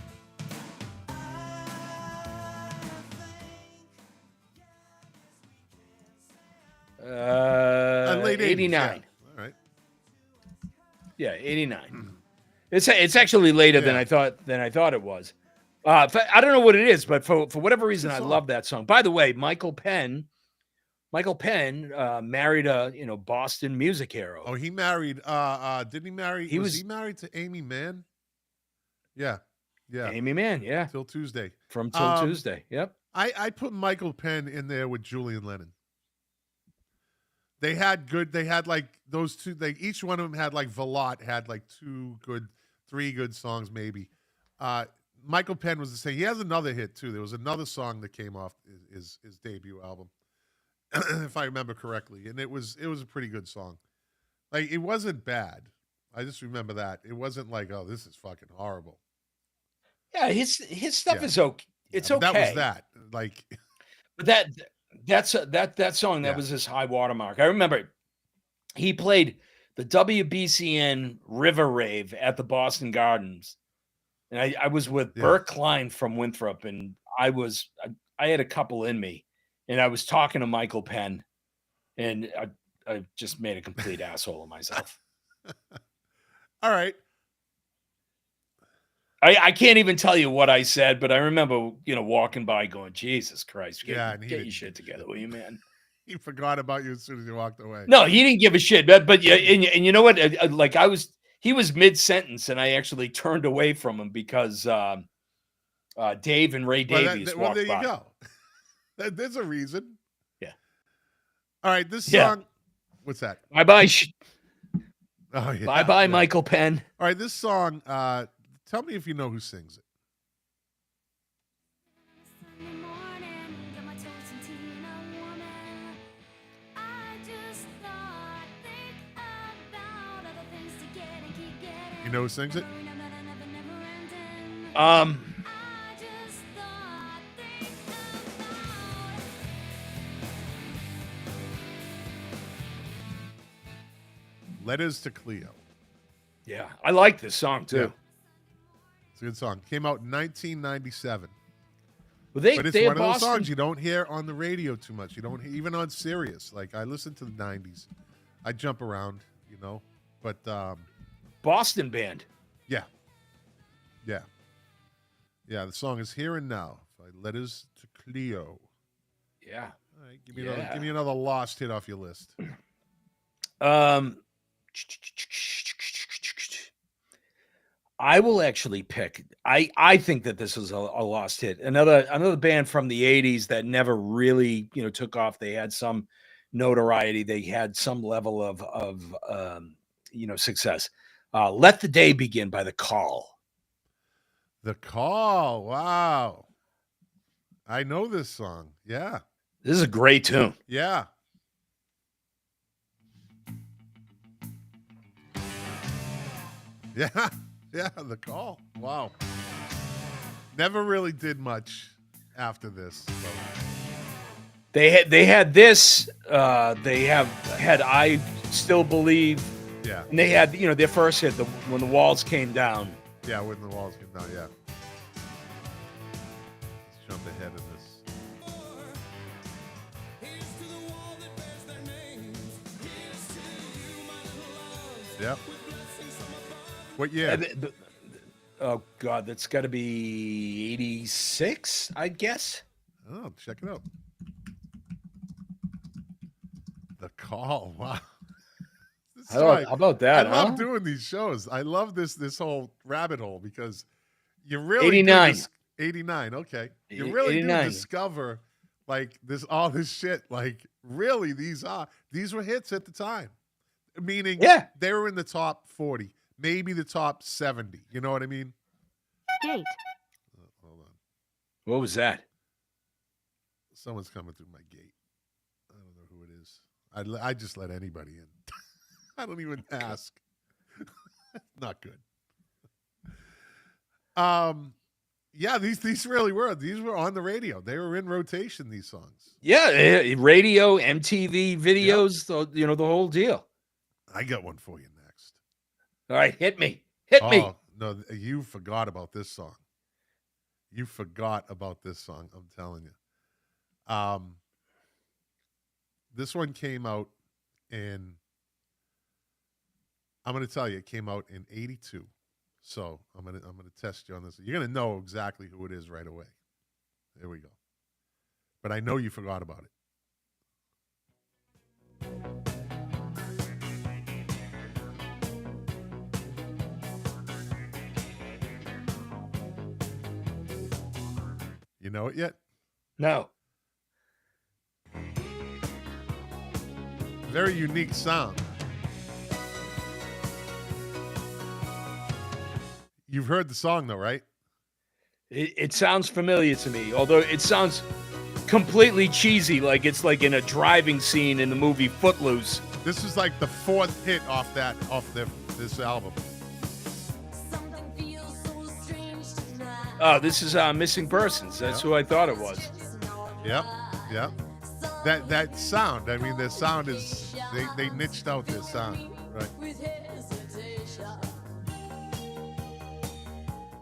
Late 89. 80s, yeah. All right. Yeah, 89. It's actually later than I thought it was. I don't know what it is, but for whatever reason, I love that song. By the way, Michael Penn married a Boston music hero. Oh, he married. Did he marry? Was he married to Amy Mann? Yeah, yeah. Amy Mann, yeah. Till Tuesday. From Till Tuesday. Yep. I put Michael Penn in there with Julian Lennon. They had like those two. Each one of them had like Velotte had like three good songs maybe. Michael Penn was the same. He has another hit too. There was another song that came off his debut album, if I remember correctly, and it was a pretty good song. Like it wasn't bad. I just remember that it wasn't like, oh, this is fucking horrible. Yeah, his stuff is okay. It's okay. That was that. Like, but that song that was his high watermark. I remember he played the WBCN River Rave at the Boston Gardens, and I was with Burt Klein from Winthrop, and I had a couple in me, and I was talking to Michael Penn, and I just made a complete asshole of myself. All right. I can't even tell you what I said, but I remember, walking by going, Jesus Christ, get your shit together, will you, man? He forgot about you as soon as you walked away. No, he didn't give a shit. But yeah, and you know what? Like he was mid-sentence, and I actually turned away from him because Dave and Ray Davies walked there by. You go. There's a reason. Yeah. All right, this song. What's that? Bye-bye. Oh, yeah. Bye-bye, Michael Penn. All right, this song, tell me if you know who sings it. You know who sings it? Letters to Cleo. Yeah, I like this song too. Yeah. It's a good song. Came out in 1997. Well, But it's one of those songs you don't hear on the radio too much. You don't even on Sirius. Like I listen to the 90s. I jump around, you know. But Boston band. Yeah. Yeah. Yeah, the song is Here and Now by Letters to Cleo. Yeah. All right, give me another lost hit off your list. I will actually pick. I think that this is a lost hit. Another band from the 80s that never really, took off. They had some notoriety. They had some level of success. Let the Day Begin by The Call. The Call. Wow. I know this song. Yeah. This is a great tune. Yeah. Yeah. Yeah, The Call. Wow. Never really did much after this. So. They had this. They have had I Still Believe. Yeah. And they had their first hit, When the Walls Came Down. Yeah, When the Walls Came Down. Yeah. Let's jump ahead of this. Yep. What year? Oh God, that's got to be 86, I guess. Oh, check it out. The Call. Wow. How about that? I love doing these shows. I love this whole rabbit hole because you really 89. 89. Okay, you really 89. do discover like all this shit. Like really, these were hits at the time. Meaning, they were in the top 40, maybe the top 70. You know what I mean? Date. Hold on. What was that? Someone's coming through my gate. I don't know who it is. I just let anybody in. I don't even ask. Not good. Yeah, these really were. These were on the radio. They were in rotation, these songs. Yeah, radio, MTV videos, the whole deal. I got one for you next. All right, hit me. Hit me. No, you forgot about this song. You forgot about this song, I'm telling you. This one came out in, I'm going to tell you, it came out in 82. So I'm going to test you on this. You're going to know exactly who it is right away. There we go. But I know you forgot about it. You know it yet? No. Very unique sound. You've heard the song though, right? It sounds familiar to me, although it sounds completely cheesy, like it's like in a driving scene in the movie Footloose. This is like the fourth hit off this album. Oh, this is Missing Persons. That's who I thought it was. Yep. That sound. I mean, their sound is they niched out their sound, right?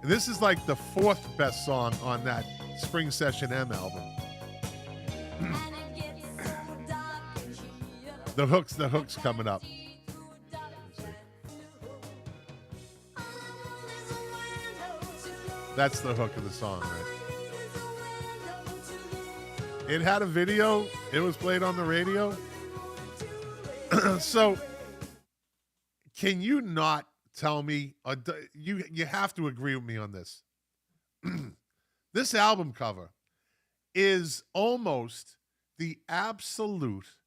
And this is like the fourth best song on that Spring Session M album. The hook's coming up. That's the hook of the song, right? It had a video. It was played on the radio. So, can you not tell me? You have to agree with me on this. This album cover is almost the absolute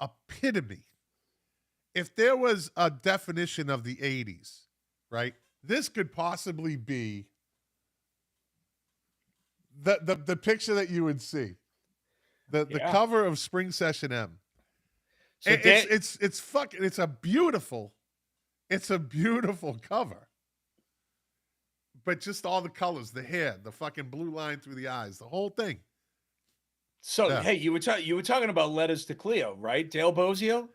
epitome. If there was a definition of the 80s, right? This could possibly be the picture that you would see. The cover of Spring Session M. So it's a beautiful cover. but just all the colors, the hair, the fucking blue line through the eyes, the whole thing. So Yeah. hey, you were talking about Letters to Cleo, right? Dale Bozio?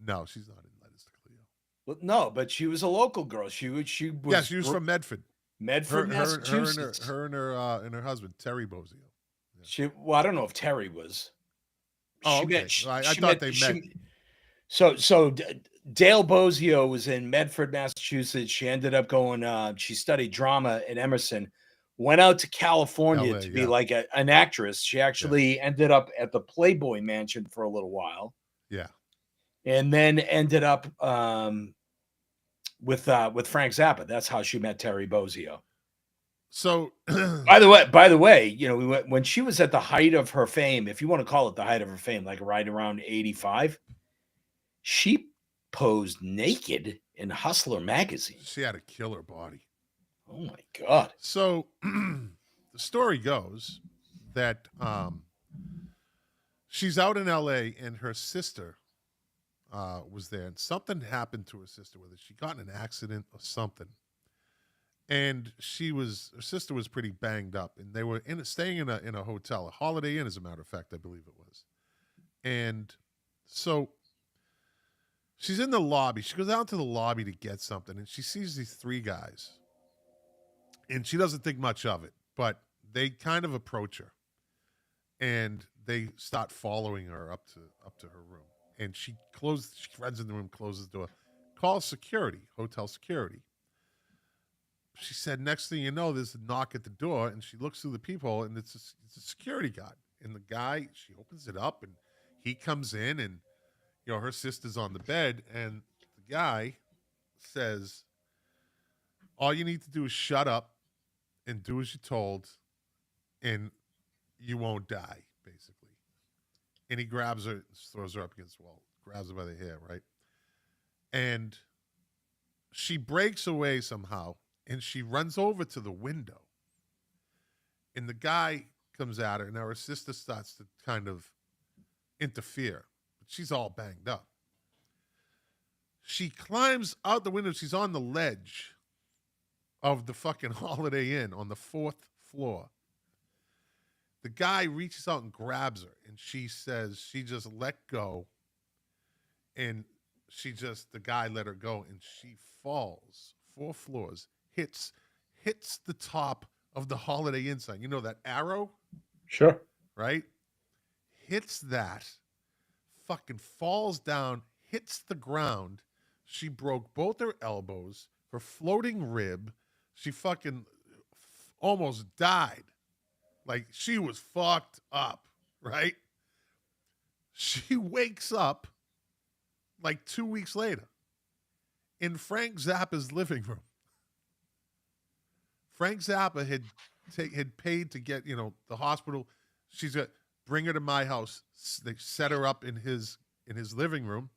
No, she's not in Letters to Cleo. Well, no, but she was a local girl. She was Yeah, she was from Medford. Medford, Her Massachusetts. and her husband, Terry Bozio. Well, I don't know if Terry was. Oh, She okay. met- I she thought met- they she- met. So Dale Bozio was in Medford, Massachusetts. She ended up going. She studied drama at Emerson. Went out to California LA, to be yeah. like an actress. She actually ended up at the Playboy Mansion for a little while, Yeah. and then ended up with Frank Zappa. That's how she met Terry Bozio. So, By the way, you know, when she was at the height of her fame, if you want to call it the height of her fame, like right around 85, she posed naked in Hustler magazine. she had a killer body. Oh my God. So the story goes that she's out in LA and her sister was there, and something happened to her sister with it. She got in an accident or something. And her sister was pretty banged up, and they were staying in a hotel, a Holiday Inn, as a matter of fact, I believe it was. And so she's in the lobby. She goes out to the lobby to get something, and she sees these three guys. And she doesn't think much of it, but they kind of approach her, and they start following her up to her room. And she runs in the room, closes the door, calls security, hotel security. She said, next thing you know, there's a knock at the door, and she looks through the peephole, and it's a security guard. And the guy, she opens it up, and he comes in, and her sister's on the bed, and the guy says, all you need to do is shut up and do as you're told, and you won't die, basically. And he grabs her and throws her up against the wall, grabs her by the hair, right? And she breaks away somehow, and she runs over to the window. And the guy comes at her, and now her sister starts to kind of interfere. But she's all banged up. She climbs out the window. She's on the ledge of the fucking Holiday Inn on the 4th floor. The guy reaches out and grabs her, and she says she just let go, and the guy let her go, and she falls 4 floors, hits the top of the Holiday Inn sign. You know that arrow? Sure. Right? Hits that, fucking falls down, hits the ground. She broke both her elbows, her floating rib. She fucking almost died. Like, she was fucked up, right? She wakes up like 2 weeks later in Frank Zappa's living room. Frank Zappa had paid to get, the hospital. She's got, bring her to my house. They set her up in his living room.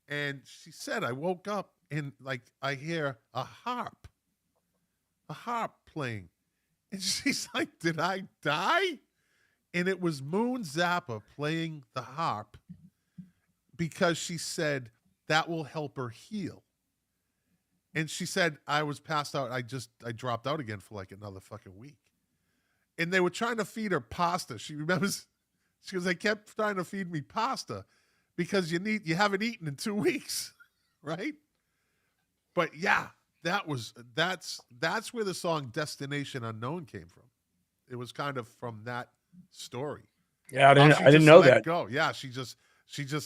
And she said, I woke up and I hear a harp playing. And she's like, did I die? And it was Moon Zappa playing the harp because she said that will help her heal. And she said, I was passed out. I dropped out again for like another fucking week. And they were trying to feed her pasta. She remembers, she goes, they kept trying to feed me pasta because you haven't eaten in 2 weeks, right? But yeah, that's where the song Destination Unknown came from. It was kind of from that story. Yeah, I didn't know that. Go. Yeah, she just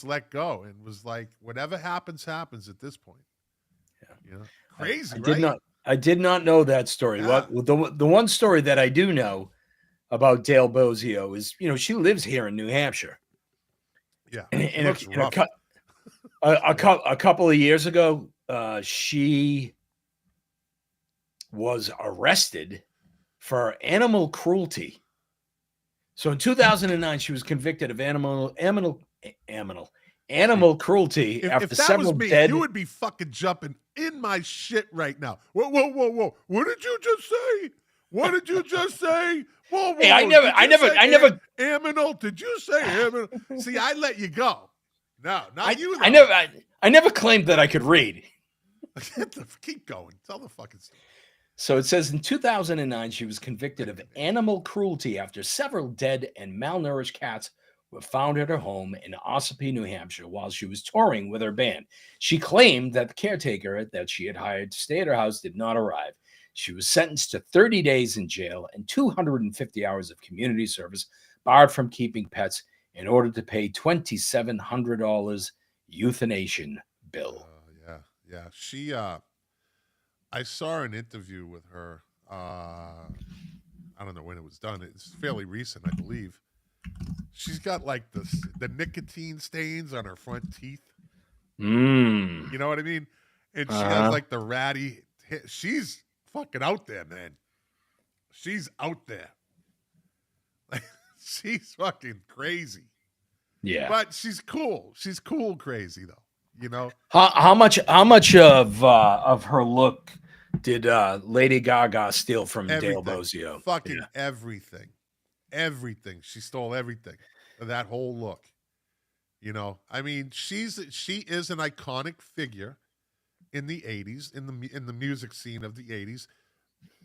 let go and was like, whatever happens at this point. Yeah. Crazy, right? I did not know that story. Yeah. Well, the one story that I do know about Dale Bozio is, she lives here in New Hampshire. Yeah. And a couple of years ago, she was arrested for animal cruelty. So in 2009, she was convicted of animal cruelty If after that several was me, dead. you would be fucking jumping in my shit right now. Whoa. What did you just say? What did you just say? Whoa. Hey, I never. Aminal. Did you say aminal? See, I let you go. No, not you. I never claimed that I could read. Keep going. Tell the fucking story. So it says in 2009, she was convicted of animal cruelty after several dead and malnourished cats were found at her home in Ossipee, New Hampshire, while she was touring with her band. She claimed that the caretaker that she had hired to stay at her house did not arrive. She was sentenced to 30 days in jail and 250 hours of community service, barred from keeping pets in order to pay $2,700 euthanasia bill. Yeah. She, I saw an interview with her. I don't know when it was done. It's fairly recent, I believe. She's got like the nicotine stains on her front teeth. Mm. You know what I mean? And she has like the ratty. She's fucking out there, man. She's out there. Like, she's fucking crazy. Yeah. But she's cool. She's cool crazy though. You know? How much of her look did Lady Gaga steal from Dale Bozio? Fucking everything. Everything. She stole everything. That whole look. You know, I mean, she is an iconic figure in the 80s, in the music scene of the 80s,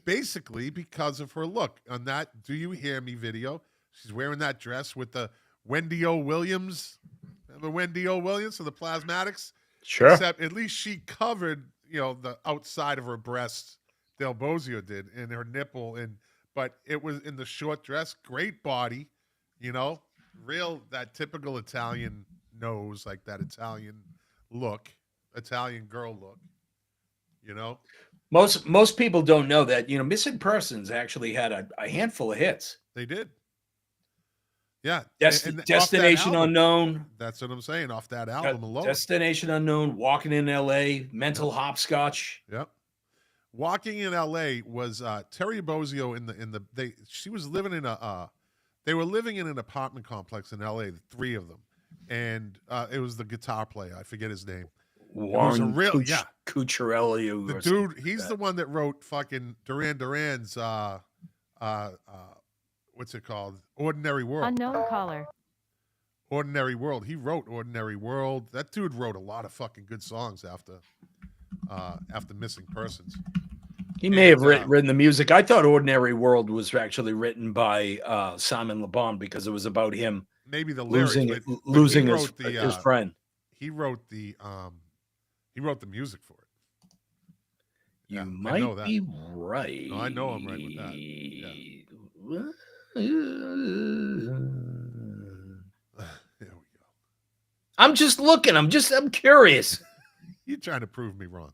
basically because of her look. On that Do You Hear Me video, she's wearing that dress with the Wendy O. Williams. Remember Wendy O. Williams of the Plasmatics? Sure. Except at least she covered, the outside of her breast, Del Bozio did, and her nipple, but it was in the short dress, great body, that typical Italian nose, like that Italian look, Italian girl look, Most people don't know that, Missing Persons actually had a handful of hits. They did. Yeah. And Destination Unknown. That's what I'm saying. Off that album alone. Destination Unknown, Walking in L.A., Mental Hopscotch. Yep. Walking in L.A. was Terry Bozio she was living in they were living in an apartment complex in L.A., the three of them. And it was the guitar player. I forget his name. Warren Cucciarelli. The dude, he's the one that wrote fucking Duran Duran's what's it called? Ordinary World. Unknown caller. Ordinary World. He wrote Ordinary World. That dude wrote a lot of fucking good songs after Missing Persons. He may have written the music. I thought Ordinary World was actually written by Simon Le Bon because it was about him maybe the lyrics, losing his friend. He wrote the music for it. You might be right. No, I know I'm right with that. Yeah. There we go. I'm just looking. I'm curious. You're trying to prove me wrong.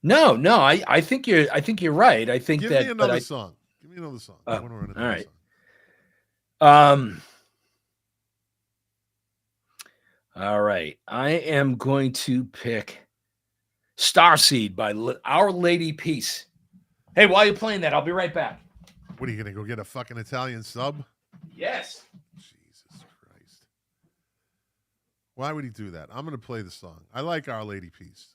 No. I think you're right. I think Give that. me another song. Give me another song. I want to run another song. All right. I am going to pick Starseed by Our Lady Peace. Hey, while you're playing that, I'll be right back. What are you going to go get a fucking Italian sub? Yes. Jesus Christ. Why would he do that? I'm going to play the song. I like Our Lady Peace.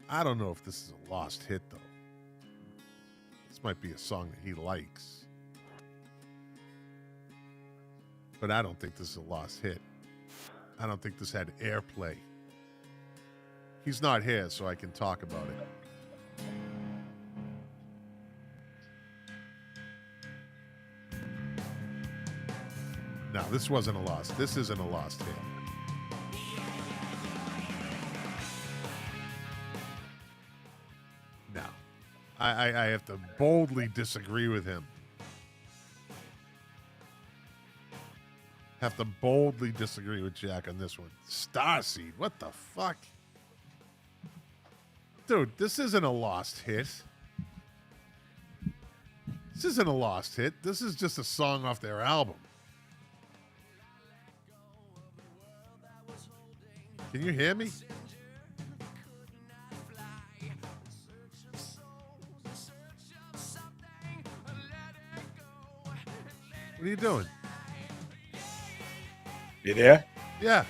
I don't know if this is a lost hit, though. This might be a song that he likes. But I don't think this is a lost hit. I don't think this had airplay. He's not here, so I can talk about it. No, this wasn't a lost. This isn't a lost hit. No. I have to boldly disagree with him. Have to boldly disagree with Jack on this one. Starseed, what the fuck? Dude, this isn't a lost hit. This isn't a lost hit. This is just a song off their album. Can you hear me? What are you doing? You there? Yeah.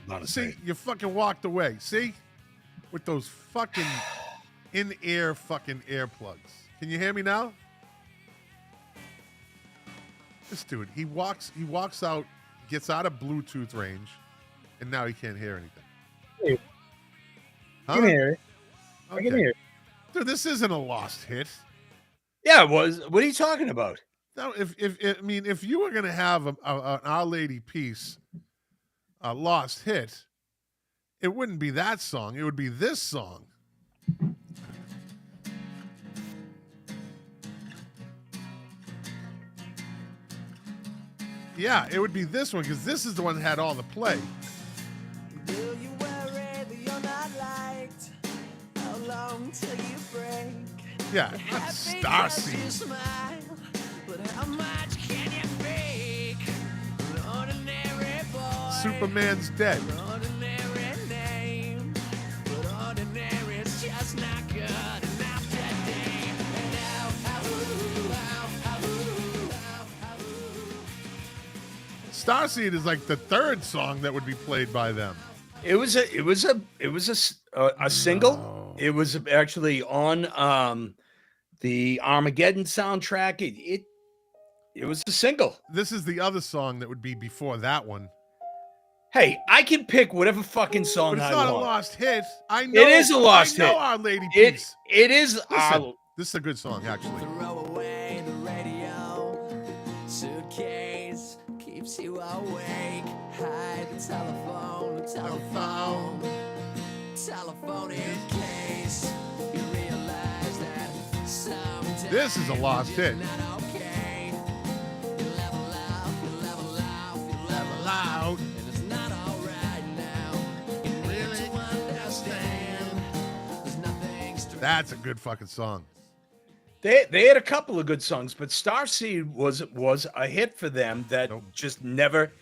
Not a See, you fucking walked away. See? With those fucking in-ear fucking earplugs. Can you hear me now? This dude, he walks out, gets out of Bluetooth range, and now he can't hear anything. Hey. Huh? I can hear it. I Okay. can hear it. Dude, this isn't a lost hit. Yeah, it was. What are you talking about? No, if you were gonna have an Our Lady piece, a lost hit, it wouldn't be that song. It would be this song. Yeah, it would be this one because this is the one that had all the play. Do you worry that you're not liked? How long till you break? Yeah, not Happy 'cause Starseed. you smile, but how much can you fake? An ordinary boy, Superman's dead. an ordinary name, but ordinary is just not good enough today. And now, Starseed is like the third song that would be played by them. It was a single. It was actually on the Armageddon soundtrack. It was a single. This is the other song that would be before that one. Hey, I can pick whatever fucking song But it's I not a want. lost hit. I know It is a lost I know hit. Our Lady It piece. it is. Listen, this is a good song, actually. throw away the radio. Suitcase keeps you awake. Hide the telephone in case you realize that someday This is a lost hit. you're not okay. You level out, and it's not alright now. You need to understand. There's nothing strange. That's a good fucking song. They had a couple of good songs, but Starseed was a hit for them that just never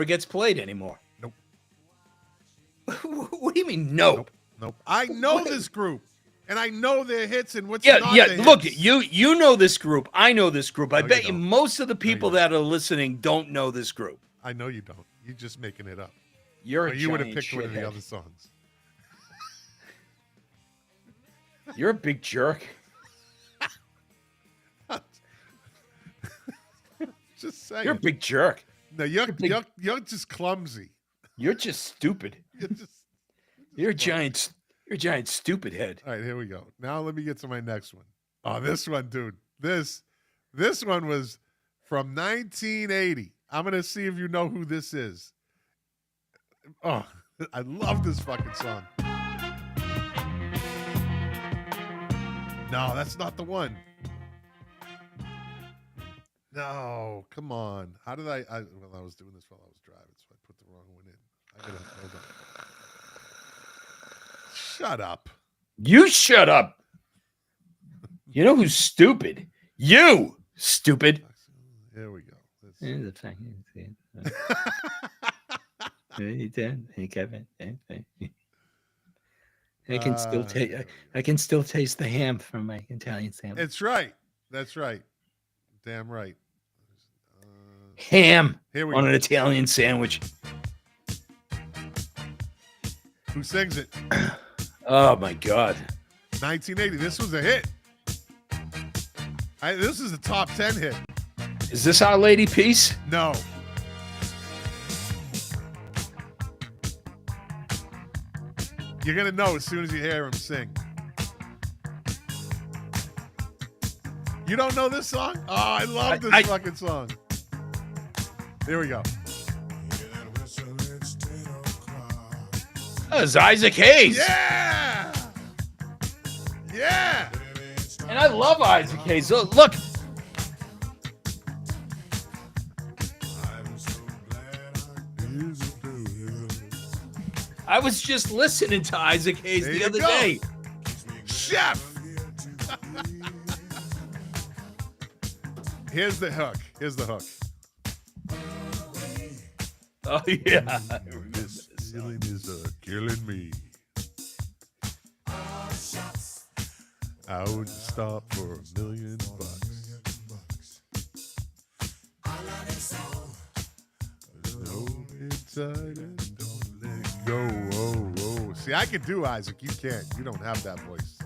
gets played anymore. Nope. What do you mean no? Nope. I know this group, and I know their hits and what's Yeah, not yeah. their Look, hits. you know this group. I know this group. I No, you bet you don't. most of the people that are listening don't know this group. I know you don't. You're just making it up. You're Or a you would have giant picked one of the shithead. other songs. You're a big jerk. Just saying. You're a big jerk. No, you're just clumsy. You're just stupid. You're just. You're a giant stupid head. All right, here we go. Now let me get to my next one. Oh, this one, dude. This one was from 1980. I'm gonna see if you know who this is. Oh, I love this fucking song. No, that's not the one. No, come on. How did I was doing this while I was driving, so I put the wrong one in. I gotta hold on. Shut up. You shut up. You know who's stupid? You stupid. Here we go. I can still taste the ham from my Italian sandwich. It's right. That's right. Damn right. Ham Here we on go. an Italian sandwich. Who sings it? Oh my God. 1980. This was a hit. This is a top 10 hit. Is this Our Lady piece? No. You're going to know as soon as you hear him sing. You don't know this song? Oh, I love this fucking song. Here we go. Oh, it's Isaac Hayes. Yeah! Yeah! And I love Isaac Hayes. Look. I was just listening to Isaac Hayes There the you other go. day. Chef! Here's the hook. Oh, yeah. I remember this. Feeling is killing me. I would stop for $1 million. No inside and don't let go. Oh, oh. See, I can do Isaac. You can't. You don't have that voice.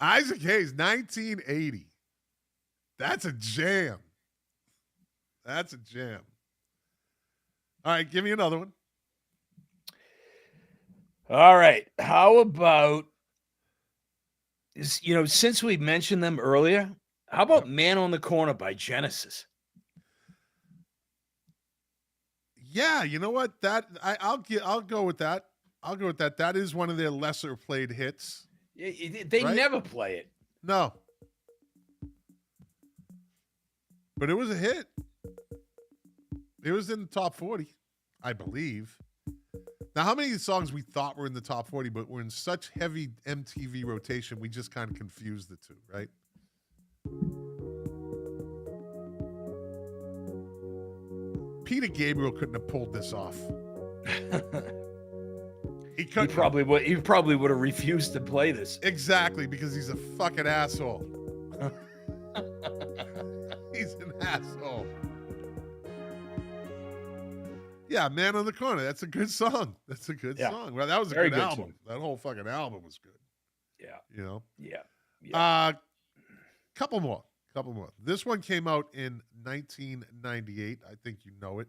Isaac Hayes, 1980. That's a jam. That's a jam. All right, give me another one. All right. How about since we mentioned them earlier, how about Man on the Corner by Genesis? Yeah, you know what? I'll go with that. I'll go with that. That is one of their lesser played hits. They right? never play it. No. But it was a hit. It was in the top 40, I believe. Now, how many songs we thought were in the top 40, but were in such heavy MTV rotation, we just kind of confused the two, right? Peter Gabriel couldn't have pulled this off. He probably would have refused to play this. Exactly, because he's a fucking asshole. He's an asshole. Yeah, Man on the Corner. That's a good song. That's a good song. Well, that was a good album. Song. That whole fucking album was good. Yeah. You know? Yeah. Couple more. This one came out in 1998. I think you know it.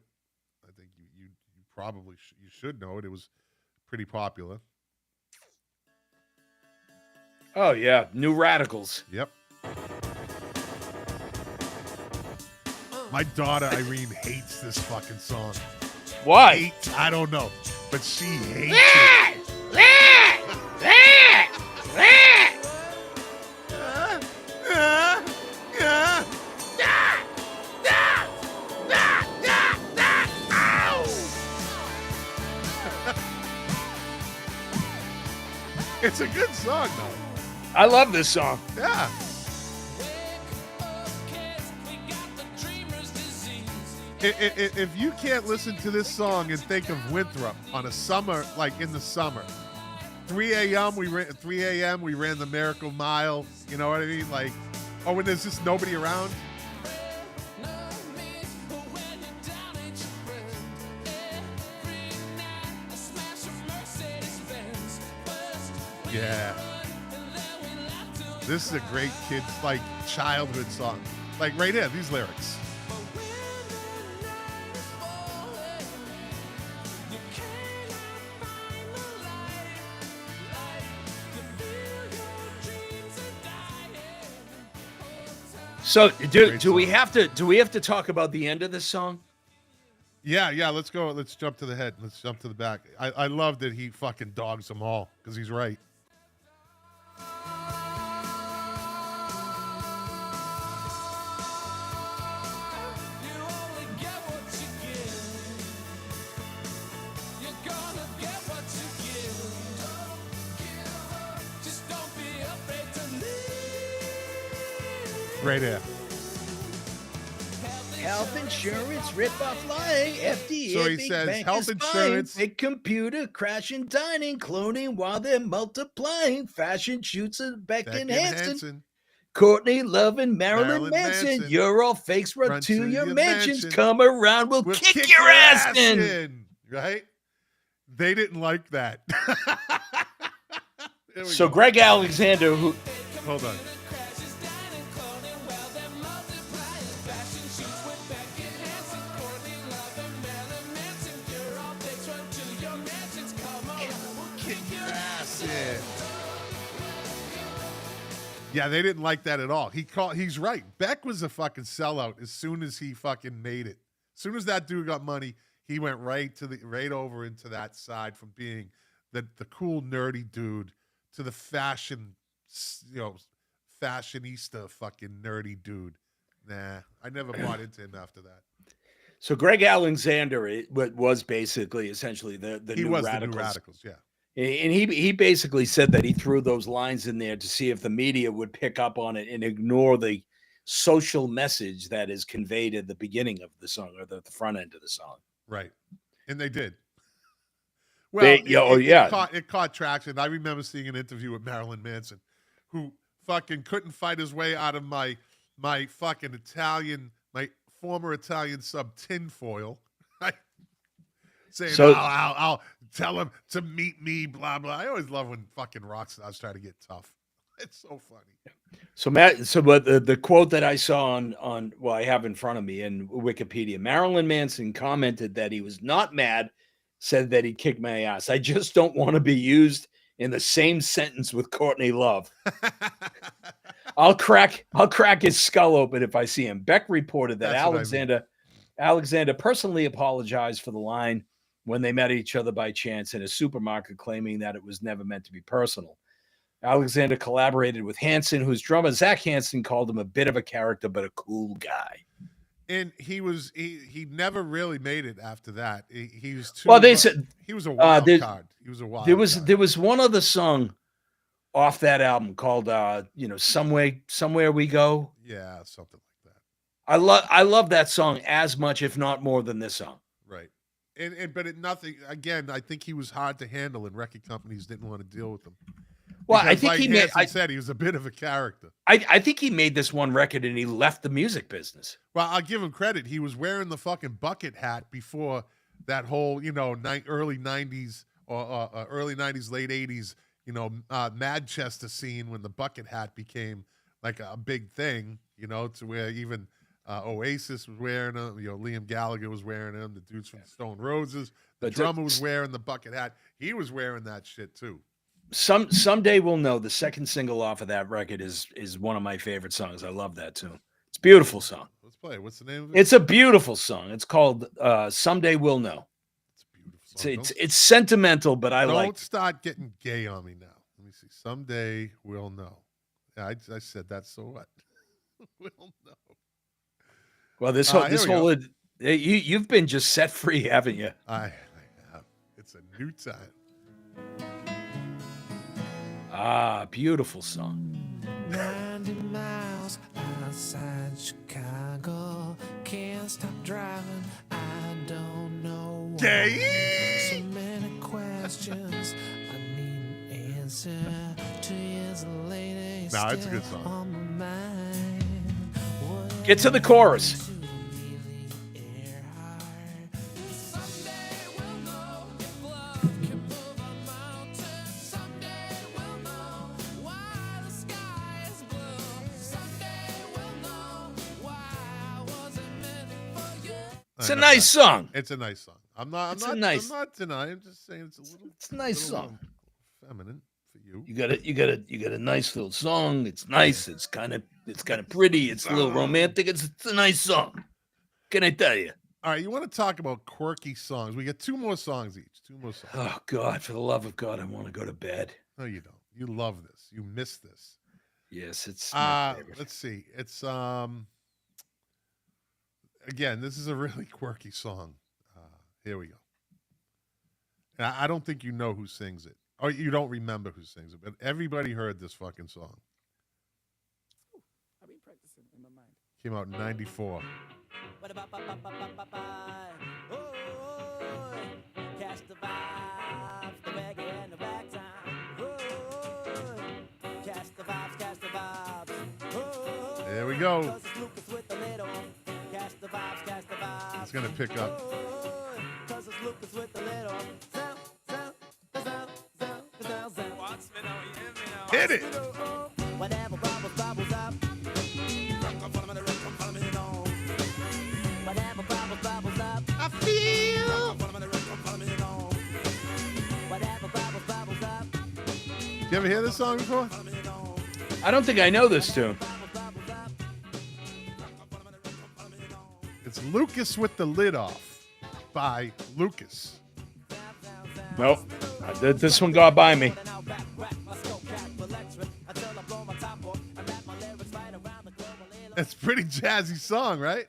I think you probably you should know it. It was pretty popular. Oh, yeah. New Radicals. Yep. My daughter, Irene, hates this fucking song. Why? I don't know. But she hates it. It's a good song, though. I love this song. Yeah. If you can't listen to this song and think of Winthrop on a summer, like in the summer, 3 a.m. we ran the Miracle Mile. You know what I mean? Like, oh, when there's just nobody around. Yeah. This is a great kid's like childhood song. Like right here, these lyrics. So do we have to talk about the end of this song? Yeah, let's go. Let's jump to the head. Let's jump to the back. I love that he fucking dogs them all because he's right. Right here. Health insurance, rip-off lying, FDA, So he big says bank health is insurance- buying, big computer, crashing, dining, cloning while they're multiplying, fashion shoots of Becky Hansen, Courtney Love and Marilyn Manson. You're all fakes, run to your mansions, come around, we'll kick your ass in. Right? They didn't like that. So Greg Alexander, who... Hold on. Yeah, they didn't like that at all. He's right. Beck was a fucking sellout as soon as he fucking made it. As soon as that dude got money, he went right over into that side from being the cool nerdy dude to the fashion, fashionista fucking nerdy dude. Nah, I never bought into him after that. So Greg Alexander was basically essentially the New Radicals. Yeah. And he basically said that he threw those lines in there to see if the media would pick up on it and ignore the social message that is conveyed at the beginning of the song or the front end of the song. Right. And they did. Well, it caught traction. I remember seeing an interview with Marilyn Manson, who fucking couldn't fight his way out of my fucking my former Italian sub tinfoil. Saying, I'll tell him to meet me, blah, blah. I always love when fucking rock stars try to get tough. It's so funny. So Matt, but the quote that I saw on well, I have in front of me in Wikipedia, Marilyn Manson commented that he was not mad, said that he kicked my ass. I just don't want to be used in the same sentence with Courtney Love. I'll crack his skull open if I see him. Beck reported that That's what I mean. Alexander personally apologized for the line when they met each other by chance in a supermarket, claiming that it was never meant to be personal. Alexander collaborated with Hanson, whose drummer Zach Hanson called him a bit of a character, but a cool guy. And he never really made it after that. He was too. Well, they said he was a wild card. He was a wild. There was one other song off that album called Somewhere We Go. Yeah, something like that. I love that song as much, if not more, than this song. Right. But nothing. Again, I think he was hard to handle, and record companies didn't want to deal with him. Well, Because I think like he made. Hanson said he was a bit of a character. I think he made this one record and he left the music business. Well, I'll give him credit. He was wearing the fucking bucket hat before that whole, early '90s or early '90s, late '80s, Manchester scene when the bucket hat became like a big thing. To where even Oasis was wearing them. Liam Gallagher was wearing them. The dudes from Stone Roses, the drummer was wearing the bucket hat. He was wearing that shit too. Someday we'll know. The second single off of that record is one of my favorite songs. I love that tune. It's a beautiful song. Let's play it. What's the name of it? It's a beautiful song. It's called Someday We'll Know. It's a beautiful song. It's sentimental, but I like. Don't start getting gay on me now. Let me see. Someday we'll know. Yeah, I said that. So what? We'll know. Well, this whole you've been just set free, haven't you? I have. It's a new time. Ah, beautiful song. 90 miles outside Chicago. Can't stop driving. I don't know why. Gay? So many questions. I need an answer. 2 years later. Nah, it's a good song. On my mind. Get to the chorus. It's a nice song. It's a nice song. I'm not denying. I'm just saying it's a little. It's a nice song. Feminine for you. You got a nice little song. It's nice. It's kind of pretty. It's a little romantic. It's a nice song. Can I tell you? All right, you want to talk about quirky songs? We got 2 more songs each. 2 more songs. Oh God, for the love of God, I want to go to bed. No, you don't. You love this. You miss this. Yes, it's my favorite. Let's see. It's again, this is a really quirky song. Here we go. And I don't think you know who sings it. Or you don't remember who sings it, but everybody heard this fucking song. I've been practicing in my mind. Came out in 94. Catch the vibes, the reggae and the ragtime. Catch the vibes, catch the vibes. There we go. Cause it's Lucas with the lid on. Catch the vibes, catch the vibes. It's going to pick up. Cause it's Lucas with the lid on. Sound, sound, sound, sound, sound, sound. Watch me now, you hear me now. Hit it. Whatever bubbles, bubbles up. Whatever bubbles, bubbles up. I feel. Whatever bubbles, bubbles up. You ever hear this song before? I don't think I know this tune. It's Lucas with the Lid Off by Lucas. Nope. This one got by me. It's a pretty jazzy song, right?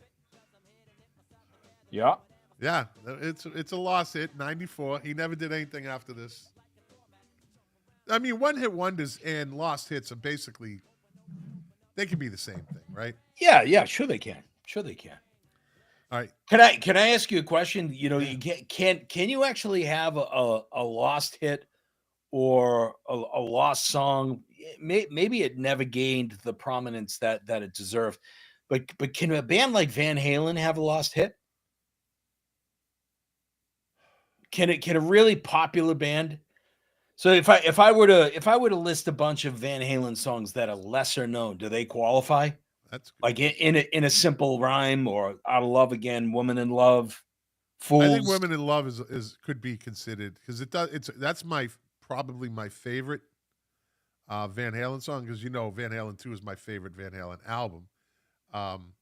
Yeah. Yeah, it's a lost hit, 94. He never did anything after this. I mean, one-hit wonders and lost hits are basically, they can be the same thing, right? Yeah, sure they can. All right. Can I ask you a question? You know, you can you actually have a lost hit or a lost song? Maybe it never gained the prominence that it deserved, but can a band like Van Halen have a lost hit? Can a really popular band So if I were to list a bunch of Van Halen songs that are lesser known, do they qualify? That's good. Like in a simple rhyme or Out of Love Again, Woman in Love, I think Fools. "Women in Love" is could be considered because it does. That's probably my favorite Van Halen song because Van Halen 2 is my favorite Van Halen album. Um,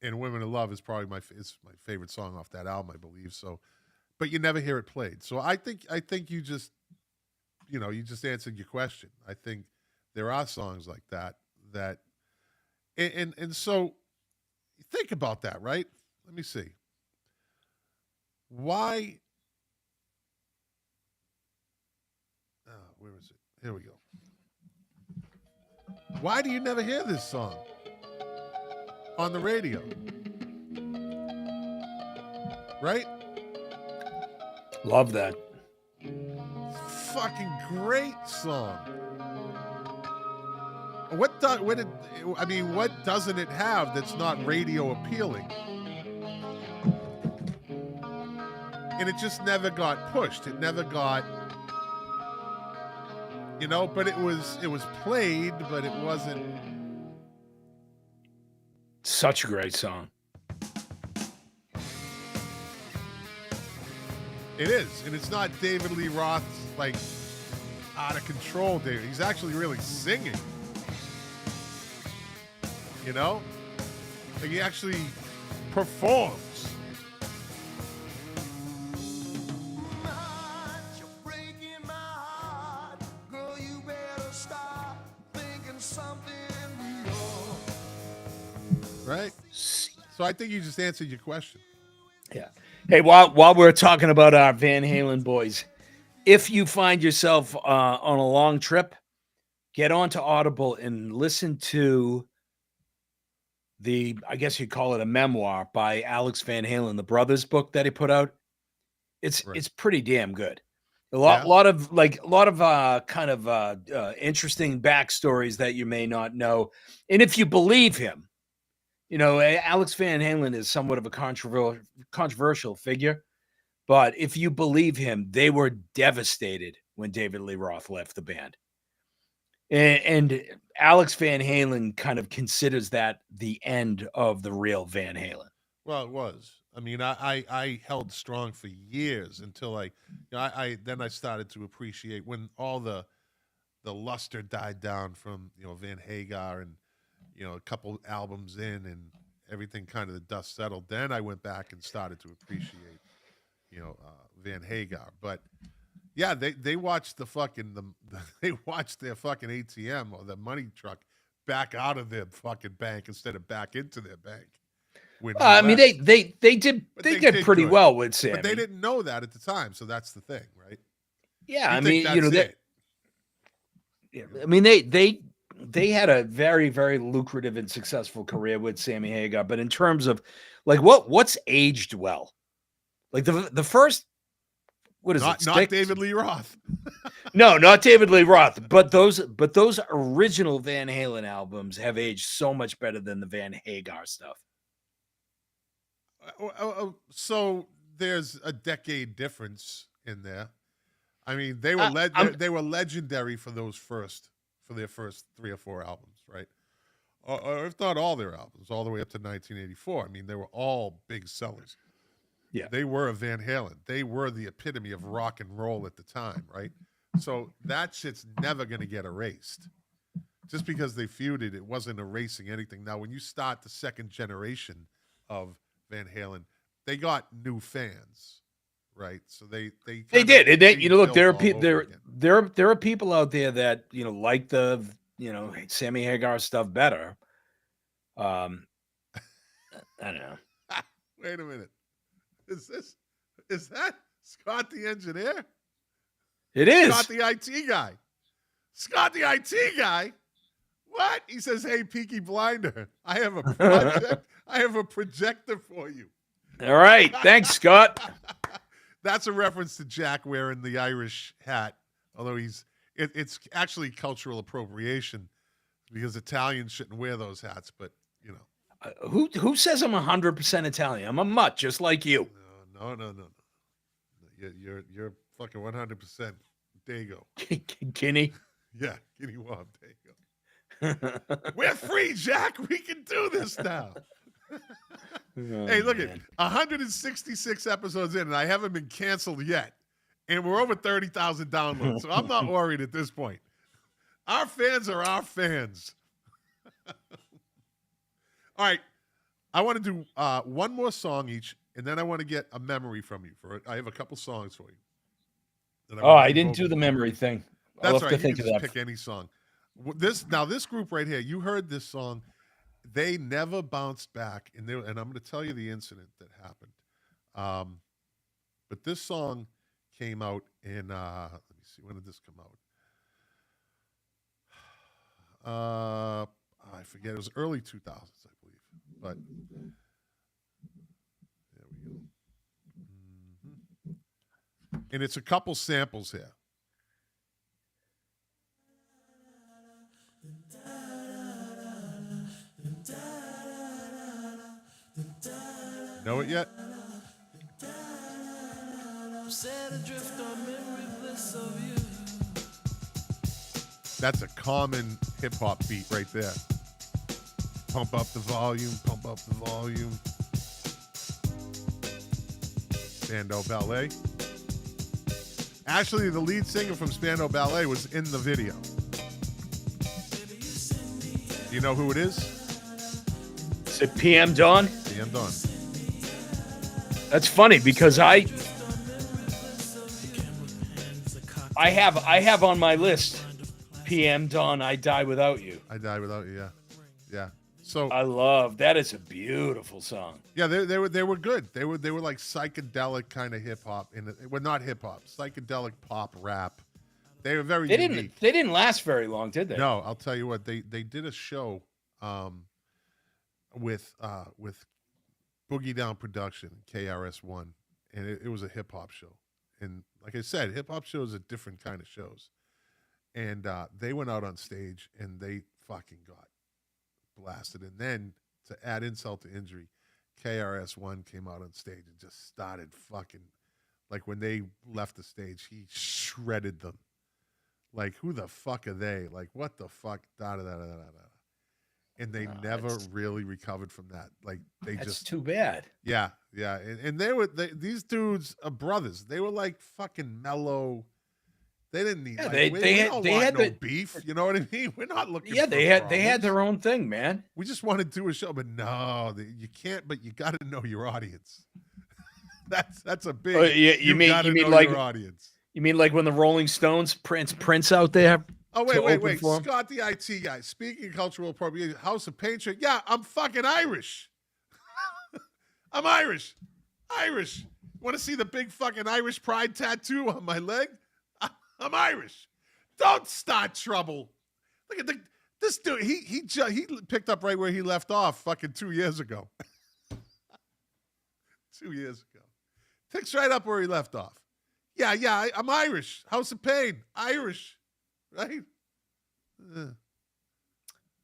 and "Women in Love" is probably it's my favorite song off that album, I believe. So, but you never hear it played. So I think you just you just answered your question. I think there are songs like that and so think about that, right? Let me see. Why? Where is it? Here we go. Why do you never hear this song on the radio? Right? Love that. Fucking great song. What doesn't it have that's not radio appealing? And it just never got pushed. It never got, but it was played, but it wasn't. Such a great song. It is, and it's not David Lee Roth's like out of control. David, he's actually really singing. Like he actually performs. Right? So I think you just answered your question. Yeah. Hey, while we're talking about our Van Halen boys, if you find yourself on a long trip, get onto Audible and listen to I guess you'd call it a memoir by Alex Van Halen, the brothers book that he put out. It's pretty damn good. A lot of kind of interesting backstories that you may not know. And if you believe him, Alex Van Halen is somewhat of a controversial figure, but if you believe him, they were devastated when David Lee Roth left the band. And Alex Van Halen kind of considers that the end of the real Van Halen. Well, it was. I mean, I held strong for years until then I started to appreciate when all the luster died down from Van Hagar and a couple albums in and everything kind of the dust settled. Then I went back and started to appreciate Van Hagar, but. Yeah, they watched they watched their fucking ATM or the money truck back out of their fucking bank instead of back into their bank. I mean, they did pretty good. Well with Sammy, but they didn't know that at the time, so that's the thing, right? Yeah, I mean, I mean they had a very, very lucrative and successful career with Sammy Hagar, but in terms of like what's aged well, like the first. What is it? Not David Lee Roth. No, not David Lee Roth. But those original Van Halen albums have aged so much better than the Van Hagar stuff. So there's a decade difference in there. I mean, they were they were legendary for their first 3 or 4 albums, right? Or if not all their albums, all the way up to 1984. I mean, they were all big sellers. Yeah. They were a Van Halen. They were the epitome of rock and roll at the time, right? So that shit's never going to get erased. Just because they feuded, it wasn't erasing anything. Now, when you start the second generation of Van Halen, they got new fans, right? So they did. And look, there are people out there that like the Sammy Hagar stuff better. I don't know. Wait a minute. Is that Scott the engineer? It is. Scott the IT guy. Scott the IT guy? What? He says, "Hey, Peaky Blinder, I have a project. I have a projector for you." All right. Thanks, Scott. That's a reference to Jack wearing the Irish hat, although it's actually cultural appropriation because Italians shouldn't wear those hats, but Who says I'm 100% Italian? I'm a mutt, just like you. No. You're fucking 100% Dago. Guinea. Yeah, Guinea Wob Dago. We're free, Jack. We can do this now. Hey, look at 166 episodes in, and I haven't been canceled yet. And we're over 30,000 downloads, so I'm not worried at this point. Our fans are our fans. All right. I want to do one more song each, and then I want to get a memory from you. I have a couple songs for you. I didn't do the memory thing. I'll That's have right. to think you of can that. just pick any song. This group right here, you heard this song. They never bounced back, and I'm going to tell you the incident that happened. But this song came out in let me see, when did this come out? I forget. It was early 2000s, I believe. But there we go. And it's a couple samples here. Know it yet? That's a common hip hop beat right there. Pump up the volume, pump up the volume. Spandau Ballet. Actually, the lead singer from Spandau Ballet was in the video. Do you know who it is? Is it PM Dawn? PM Dawn. That's funny because I have on my list PM Dawn, I Die Without You. I Die Without You, yeah. Yeah. So I love that. Is a beautiful song. yeah, they were good. They were like psychedelic kind of hip hop, well, not hip hop, psychedelic pop rap. They were very unique. They didn't last very long, did they? No, I'll tell you what. They did a show with Boogie Down Production, KRS-One, and it was a hip hop show. And like I said, hip hop shows are different kind of shows. And they went out on stage and they fucking got blasted. And then to add insult to injury, KRS-One came out on stage and just started fucking, like when they left the stage, he shredded them. Like, who the fuck are they? Like, what the fuck? And they never really recovered from that. Like, That's too bad. Yeah. And these dudes are brothers. They were like fucking mellow. They didn't need. Yeah, like, they had no beef. You know what I mean? We're not looking. Yeah, for they had problems. their own thing, man. We just want to do a show, but no, you can't. But you got to know your audience. That's a big. You mean know like your audience? You mean like when the Rolling Stones Prince out there? Oh wait! Scott, the IT guy. Speaking of cultural appropriation, House of Painter. Yeah, I'm fucking Irish. I'm Irish. Want to see the big fucking Irish pride tattoo on my leg? I'm Irish. Don't start trouble. Look at this dude. He picked up right where he left off fucking 2 years ago. 2 years ago. Picks right up where he left off. Yeah, I'm Irish. House of Pain. Irish. Right?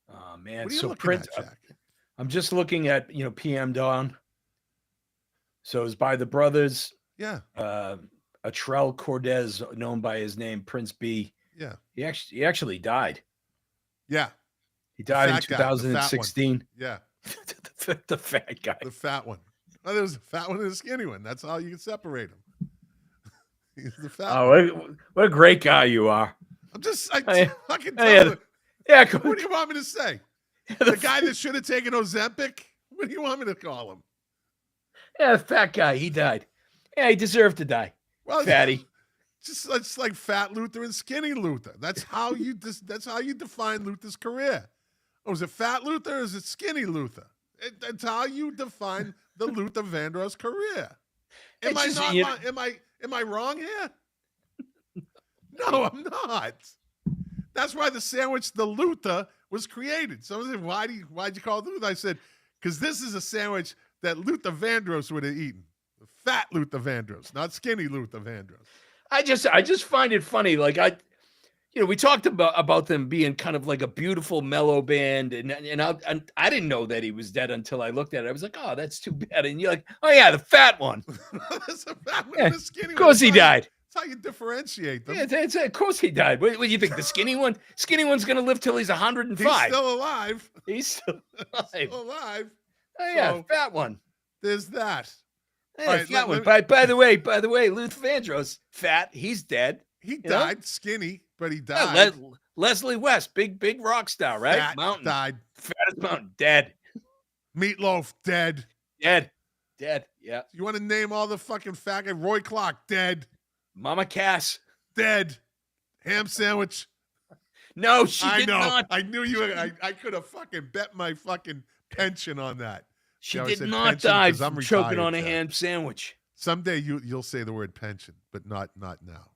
Oh man. What are you So looking Prince, at, Jack? I'm just looking at PM Dawn. So it's by the brothers. Yeah. Atrell Cortez, known by his name Prince B. Yeah. He actually died. Yeah. He died in fat guy, the fat one. 2016. Yeah. the fat guy. The fat one. Oh, there was a fat one and a skinny one. That's how you can separate them. He's the fat one. What a great guy you are. I'm just, I can tell you. Yeah, what do you want me to say? The guy that should have taken Ozempic? What do you want me to call him? Yeah, the fat guy. He died. Yeah, he deserved to die. Well, Fatty. It's like Fat Luther and Skinny Luther. That's how you define Luther's career. Oh, is it Fat Luther or is it Skinny Luther? That's how you define the Luther Vandross career. Am I wrong here? No, I'm not. That's why the sandwich, the Luther, was created. Someone said, why'd you call it Luther? I said, because this is a sandwich that Luther Vandross would have eaten. Fat Luther Vandross, not skinny Luther Vandross. I just find it funny. Like we talked about them being kind of like a beautiful mellow band, and I didn't know that he was dead until I looked at it. I was like, oh, that's too bad. And you're like, oh yeah, the fat one. That's a fat one, Yeah, the skinny one. of course he died. That's how you differentiate them. Yeah, of course he died. What do you think? The skinny one? Skinny one's going to live till he's 105. He's still alive. He's still alive. Still alive. Oh yeah, So, fat one. There's that. Yeah, All right, fat one. let me- By the way, Luther Vandross, fat. He's dead. He You know? died skinny, but he Yeah, died. Leslie West, big rock star, right? Fat, Mountain. died. Fattest mountain, dead. Meatloaf, dead. Dead. Yeah. You want to name all the fucking fat guy? Roy Clark, dead. Mama Cass. Dead. Ham sandwich. No, she I did know. not. I knew you. I could have fucking bet my fucking pension on that. She See how I did said not pension? die 'Cause I'm from choking retired, on a Jack. ham sandwich. Someday you'll say the word pension, but not now.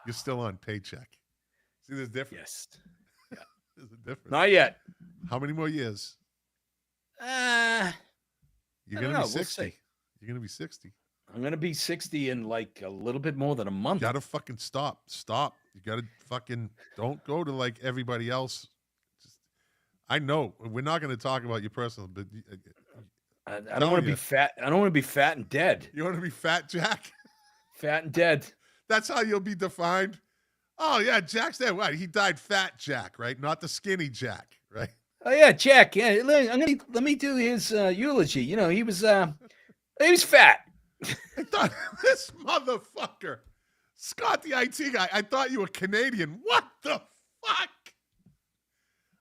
You're still on paycheck. See, there's a difference. Yes. There's a difference. Not yet. How many more years? You're I gonna don't be know. We'll 60. see. You're gonna be 60. I'm gonna be 60 in like a little bit more than a month. You gotta fucking stop. You gotta fucking don't go to like everybody else. I know we're not gonna talk about your personal, but I don't want to be fat. I don't want to be fat and dead. you want to be fat, Jack? Fat and dead. That's how you'll be defined. Oh yeah, Jack's dead. What? He died fat, Jack, right? Not the skinny Jack, right? Oh yeah, Jack. Yeah, let me do his eulogy. You know, he was fat. I thought this motherfucker, Scott, the IT guy. I thought you were Canadian. What the fuck?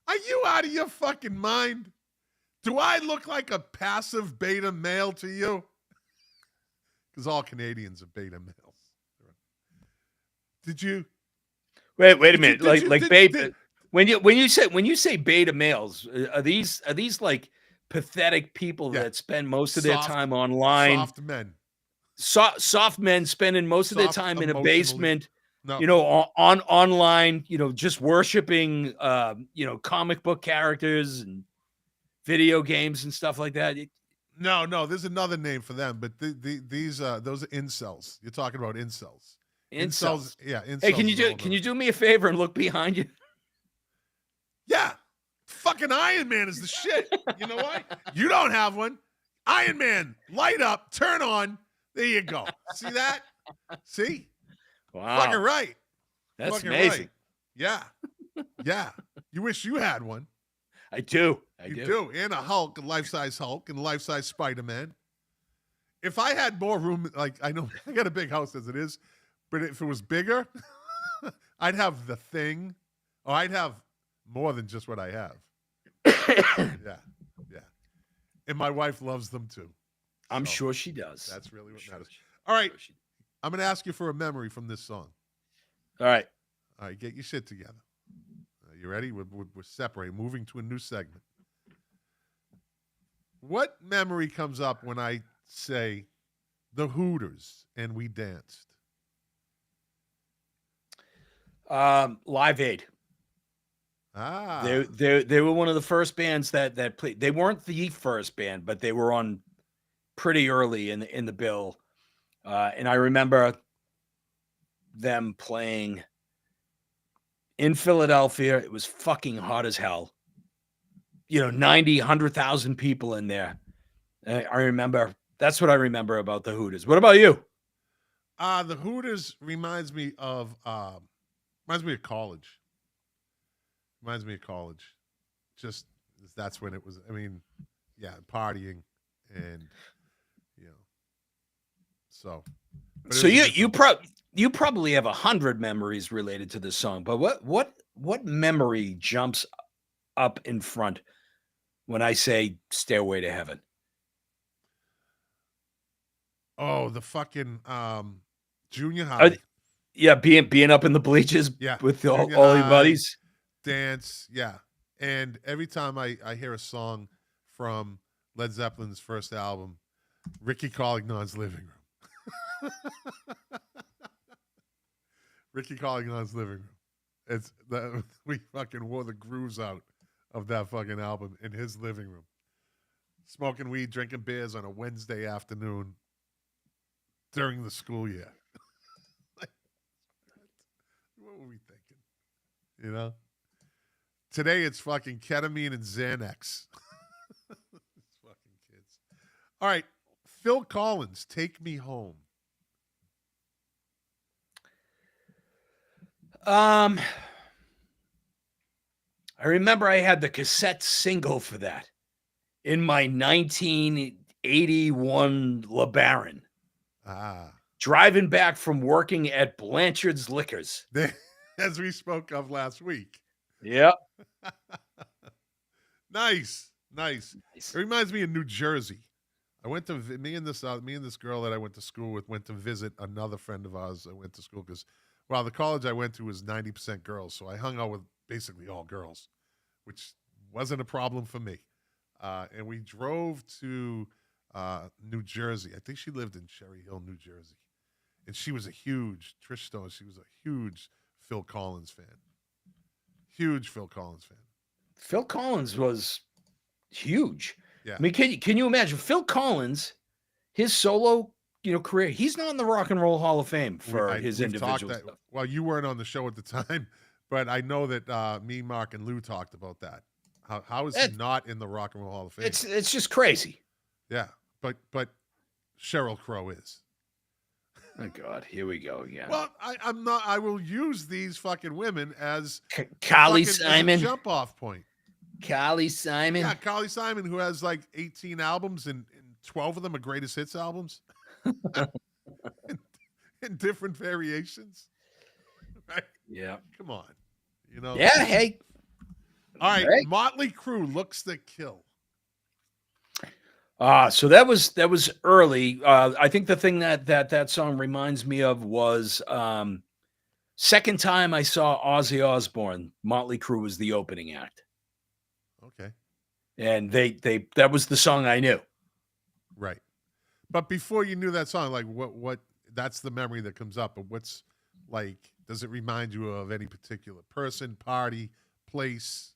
Are you out of your fucking mind? Do I look like a passive beta male to you? Because all Canadians are beta males. Did you? Wait a Did minute. you- Like did- beta. did- When you say beta males, are these like pathetic people Yeah. that spend most of their Soft- time online? Soft men. Soft men spending most of their Soft, time in a emotionally- basement. No. You know, on online. You know, just worshiping. Comic book characters and video games and stuff like that. No. There's another name for them, but these those are incels. You're talking about incels. Incels. Yeah. Incels Hey, can is all you those. do me a favor and look behind you? Yeah. Fucking Iron Man is the shit. You know why? You don't have one. Iron Man, light up, turn on. There you go. See that? See? Wow, Fucking right. that's Fucking amazing. right. Yeah. Yeah. You wish you had one. I do. I You do. do. And a Hulk, a life-size Hulk, and a life-size Spider-Man. If I had more room, like I know I got a big house as it is, but if it was bigger, I'd have the Thing. Or I'd have more than just what I have. Yeah. And my wife loves them too. I'm So, sure she does. That's really what Sure matters. she- All right. sure she- I'm going to ask you for a memory from this song. All right. All right, get your shit together. You ready? We're separating, moving to a new segment. What memory comes up when I say the Hooters and we danced? Live Aid. Ah, They were one of the first bands that played. They weren't the first band, but they were on pretty early in the bill. And I remember them playing in Philadelphia. It was fucking hot as hell. 90, 100,000 people in there. I remember, that's what I remember about the Hooters. What about you? the Hooters reminds me of college. Reminds me of college. Just that's when it was. I mean, yeah, partying and so. but it So was a you good you probably have 100 memories related to this song, but what memory jumps up in front when I say Stairway to Heaven? Oh, the fucking junior high Yeah, being up in the bleachers Yeah, with all junior your high. buddies. dance, yeah. And every time I hear a song from Led Zeppelin's first album, Ricky Collignon's Living Room. Ricky Collignon's Living Room. We fucking wore the grooves out of that fucking album in his living room. Smoking weed, drinking beers on a Wednesday afternoon during the school year. What were we thinking? Today it's fucking ketamine and Xanax. These fucking kids. All right. Phil Collins, Take Me Home. I remember I had the cassette single for that in my 1981 LeBaron, Ah, driving back from working at Blanchard's Liquors. as we spoke of last week. Yeah. Nice. It Nice. reminds me of New Jersey. I went to me and this girl that I went to school with went to visit another friend of ours. I went to school because, well, the college I went to was 90% girls, so I hung out with basically all girls, which wasn't a problem for me. And we drove to New Jersey. I think she lived in Cherry Hill, New Jersey, and she was a huge Trish Stone. She was a huge Phil Collins fan. Huge Phil Collins fan. Phil Collins was huge. Yeah. I mean, can you imagine Phil Collins, his solo, career? He's not in the Rock and Roll Hall of Fame for his we've individual talked stuff. Well, you weren't on the show at the time, but I know that me, Mark, and Lou talked about that. How is he not in the Rock and Roll Hall of Fame? It's just crazy. Yeah, but Sheryl Crow is. Oh God, here we go again. Well, I'm not. I will use these fucking women as Carly as a Simon. jump off point. Carly Simon. Yeah, Carly Simon, who has like 18 albums and 12 of them are greatest hits albums in different variations. Right? Yeah. Come on. Yeah, hey. All right, Hey. Motley Crue, Looks to Kill. So that was early. I think the thing that song reminds me of was second time I saw Ozzy Osbourne, Motley Crue was the opening act. Okay. And that was the song I knew. Right. But before you knew that song, like what that's the memory that comes up. But what's like, does it remind you of any particular person, party, place?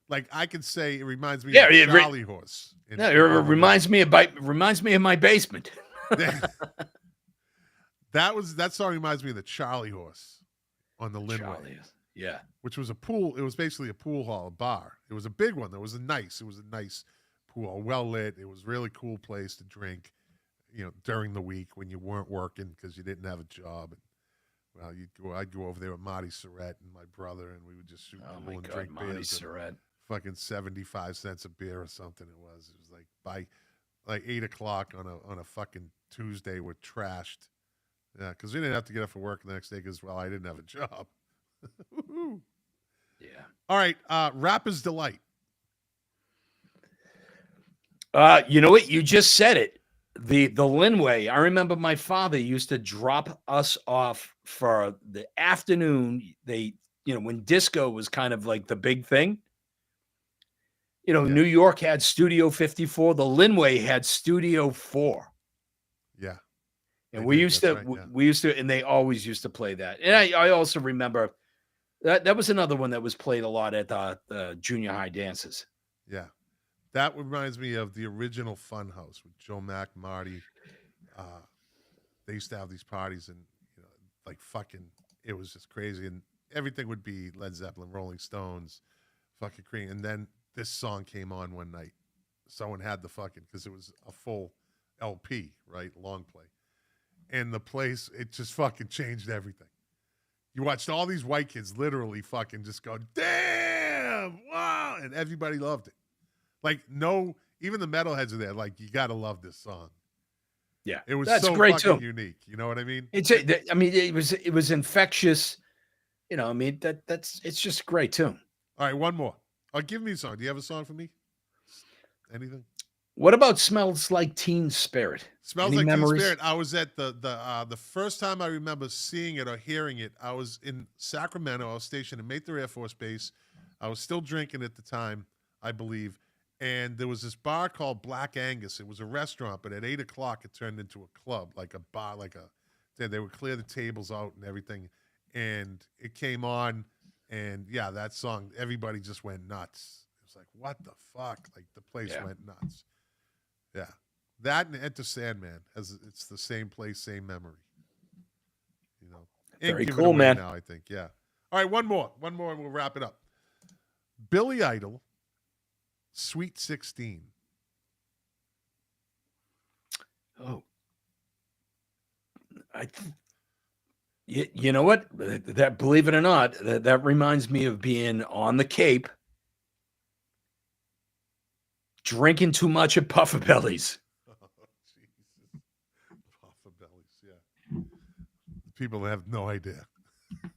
Like I could say it reminds me of Charlie Horse. It reminds me of my basement. that song reminds me of the Charlie Horse on the Linway. Yeah. Which was a pool. It was basically a pool hall, a bar. It was a big one. It was a nice pool, well lit. It was a really cool place to drink, during the week when you weren't working because you didn't have a job. And, well, I'd go over there with Marty Surratt and my brother, and we would just shoot pool and drink beers. Surratt. Fucking 75 cents a beer or something. It was like by like 8 o'clock on a fucking Tuesday, we're trashed. Yeah, because we didn't have to get up for work the next day because, well, I didn't have a job. Yeah. All right. Rapper's Delight. You know what? You just said it. The Linway. I remember my father used to drop us off for the afternoon. When disco was kind of like the big thing. New York had Studio 54. The Linway had Studio 4. Yeah. And we used to, and they always used to play that. And I also remember that was another one that was played a lot at the junior high dances. Yeah. That reminds me of the original Funhouse with Joe Mack, Marty. They used to have these parties and, like fucking, it was just crazy. And everything would be Led Zeppelin, Rolling Stones, fucking Cream. And then this song came on one night. Someone had the fucking, because it was a full LP, right? Long play. And the place, it just fucking changed everything. You watched all these white kids literally fucking just go, damn, wow. And everybody loved it. Like, no, even the metalheads are there. Like, you got to love this song. Yeah. It was That's so great fucking too. unique. You know what I mean? It was infectious. It's just great too. All right, one more. Oh, give me a song. Do you have a song for me? Anything? What about Smells Like Teen Spirit? Smells Any Like memories? Teen Spirit. I was at the first time I remember seeing it or hearing it, I was in Sacramento. I was stationed at Mather Air Force Base. I was still drinking at the time, I believe. And there was this bar called Black Angus. It was a restaurant, but at 8 o'clock, it turned into a club, like a bar, they would clear the tables out and everything. And it came on, and yeah, that song, everybody just went nuts. It was like, what the fuck? Like, the place went nuts. Yeah. That and Enter Sandman, it's the same place, same memory. Very Give it cool, away man. now, I think, yeah. All right, one more, and we'll wrap it up. Billy Idol, Sweet 16. Oh, You know what? That, believe it or not, that reminds me of being on the Cape, drinking too much at Puffer Bellies. Oh, Jesus. Puffer Bellies, yeah. People have no idea.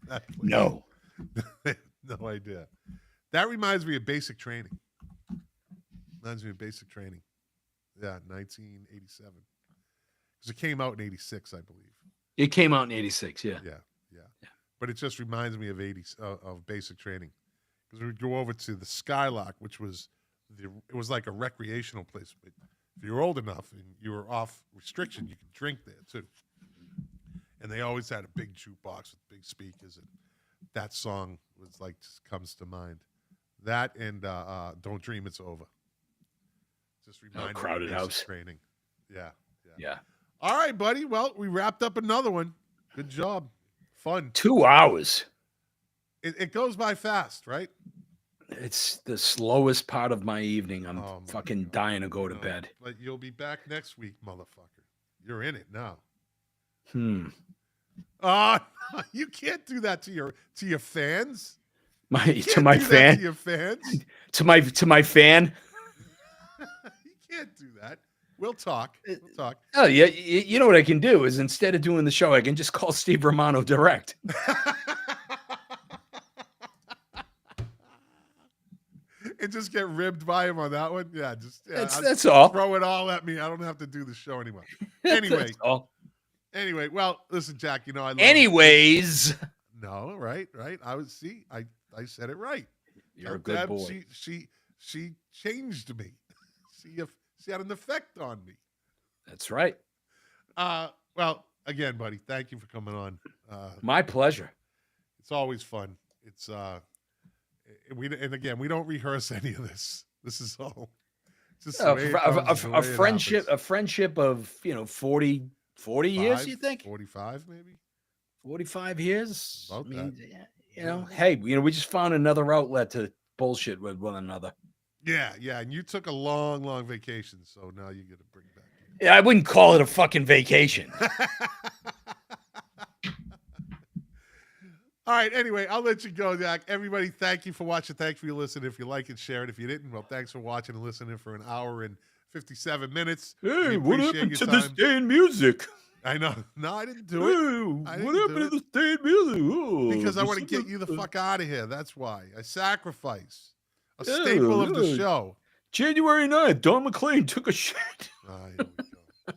That place. No. No idea. That reminds me of Basic Training. Reminds me of Basic Training. Yeah, 1987. Because it came out in 86, I believe. It came out in 86, yeah. Yeah. But it just reminds me of of Basic Training. Because we would go over to the Skylark, which was it was like a recreational place. But if you were old enough and you were off restriction, you could drink there too. And they always had a big jukebox with big speakers, and that song was like just comes to mind. That and "Don't Dream It's Over." Just remind Crowded me of Basic House. Training. Yeah. Yeah. All right, buddy. Well, we wrapped up another one. Good job. Fun. 2 hours. It goes by fast, right? It's the slowest part of my evening. I'm Oh, my fucking God. dying to go to No, bed. But you'll be back next week, motherfucker. You're in it now. You can't do that to your fans. You To can't my do that fan. to your fans. To my fan. You can't do that. We'll talk. We'll talk. Oh yeah, you know what I can do is instead of doing the show, I can just call Steve Romano direct. And just get ribbed by him on that one. Yeah, That's all. Throw it all at me. I don't have to do the show anymore. Anyway. That's all. Anyway, well, listen, Jack. You know I love. Anyways, No, right. I said it right. you're a good boy. She changed me. She had an effect on me. That's right. Well, again, buddy, thank you for coming on. My pleasure. It's always fun. It's we don't rehearse any of this. This is all just the way it comes, the way A it friendship, happens. a friendship of 40 years. You think 45 maybe? 45 years? About that. Hey, we just found another outlet to bullshit with one another. Yeah, and you took a long vacation, so now you get to bring back. Yeah, I wouldn't call it a fucking vacation. All right, anyway, I'll let you go, Jack. Everybody, thank you for watching. Thanks for your listening. If you like it, share it. If you didn't, well, thanks for watching and listening for an hour and 57 minutes. Hey, We what appreciate happened your to this time. day in music? I know. No, I didn't do it. I What didn't happened do to this day in music? Oh, because I want to get you the fuck out of here. That's why. I sacrifice. A staple of the show. January 9th, Don McLean took a shit. Here we go.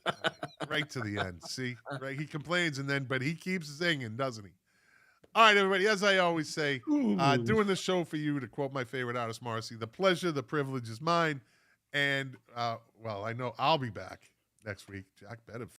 All right to the end. See? Right? He complains but he keeps singing, doesn't he? All right, everybody. As I always say, doing the show for you, to quote my favorite artist, Morrissey, the pleasure, the privilege is mine. And, well, I know I'll be back next week. Jack better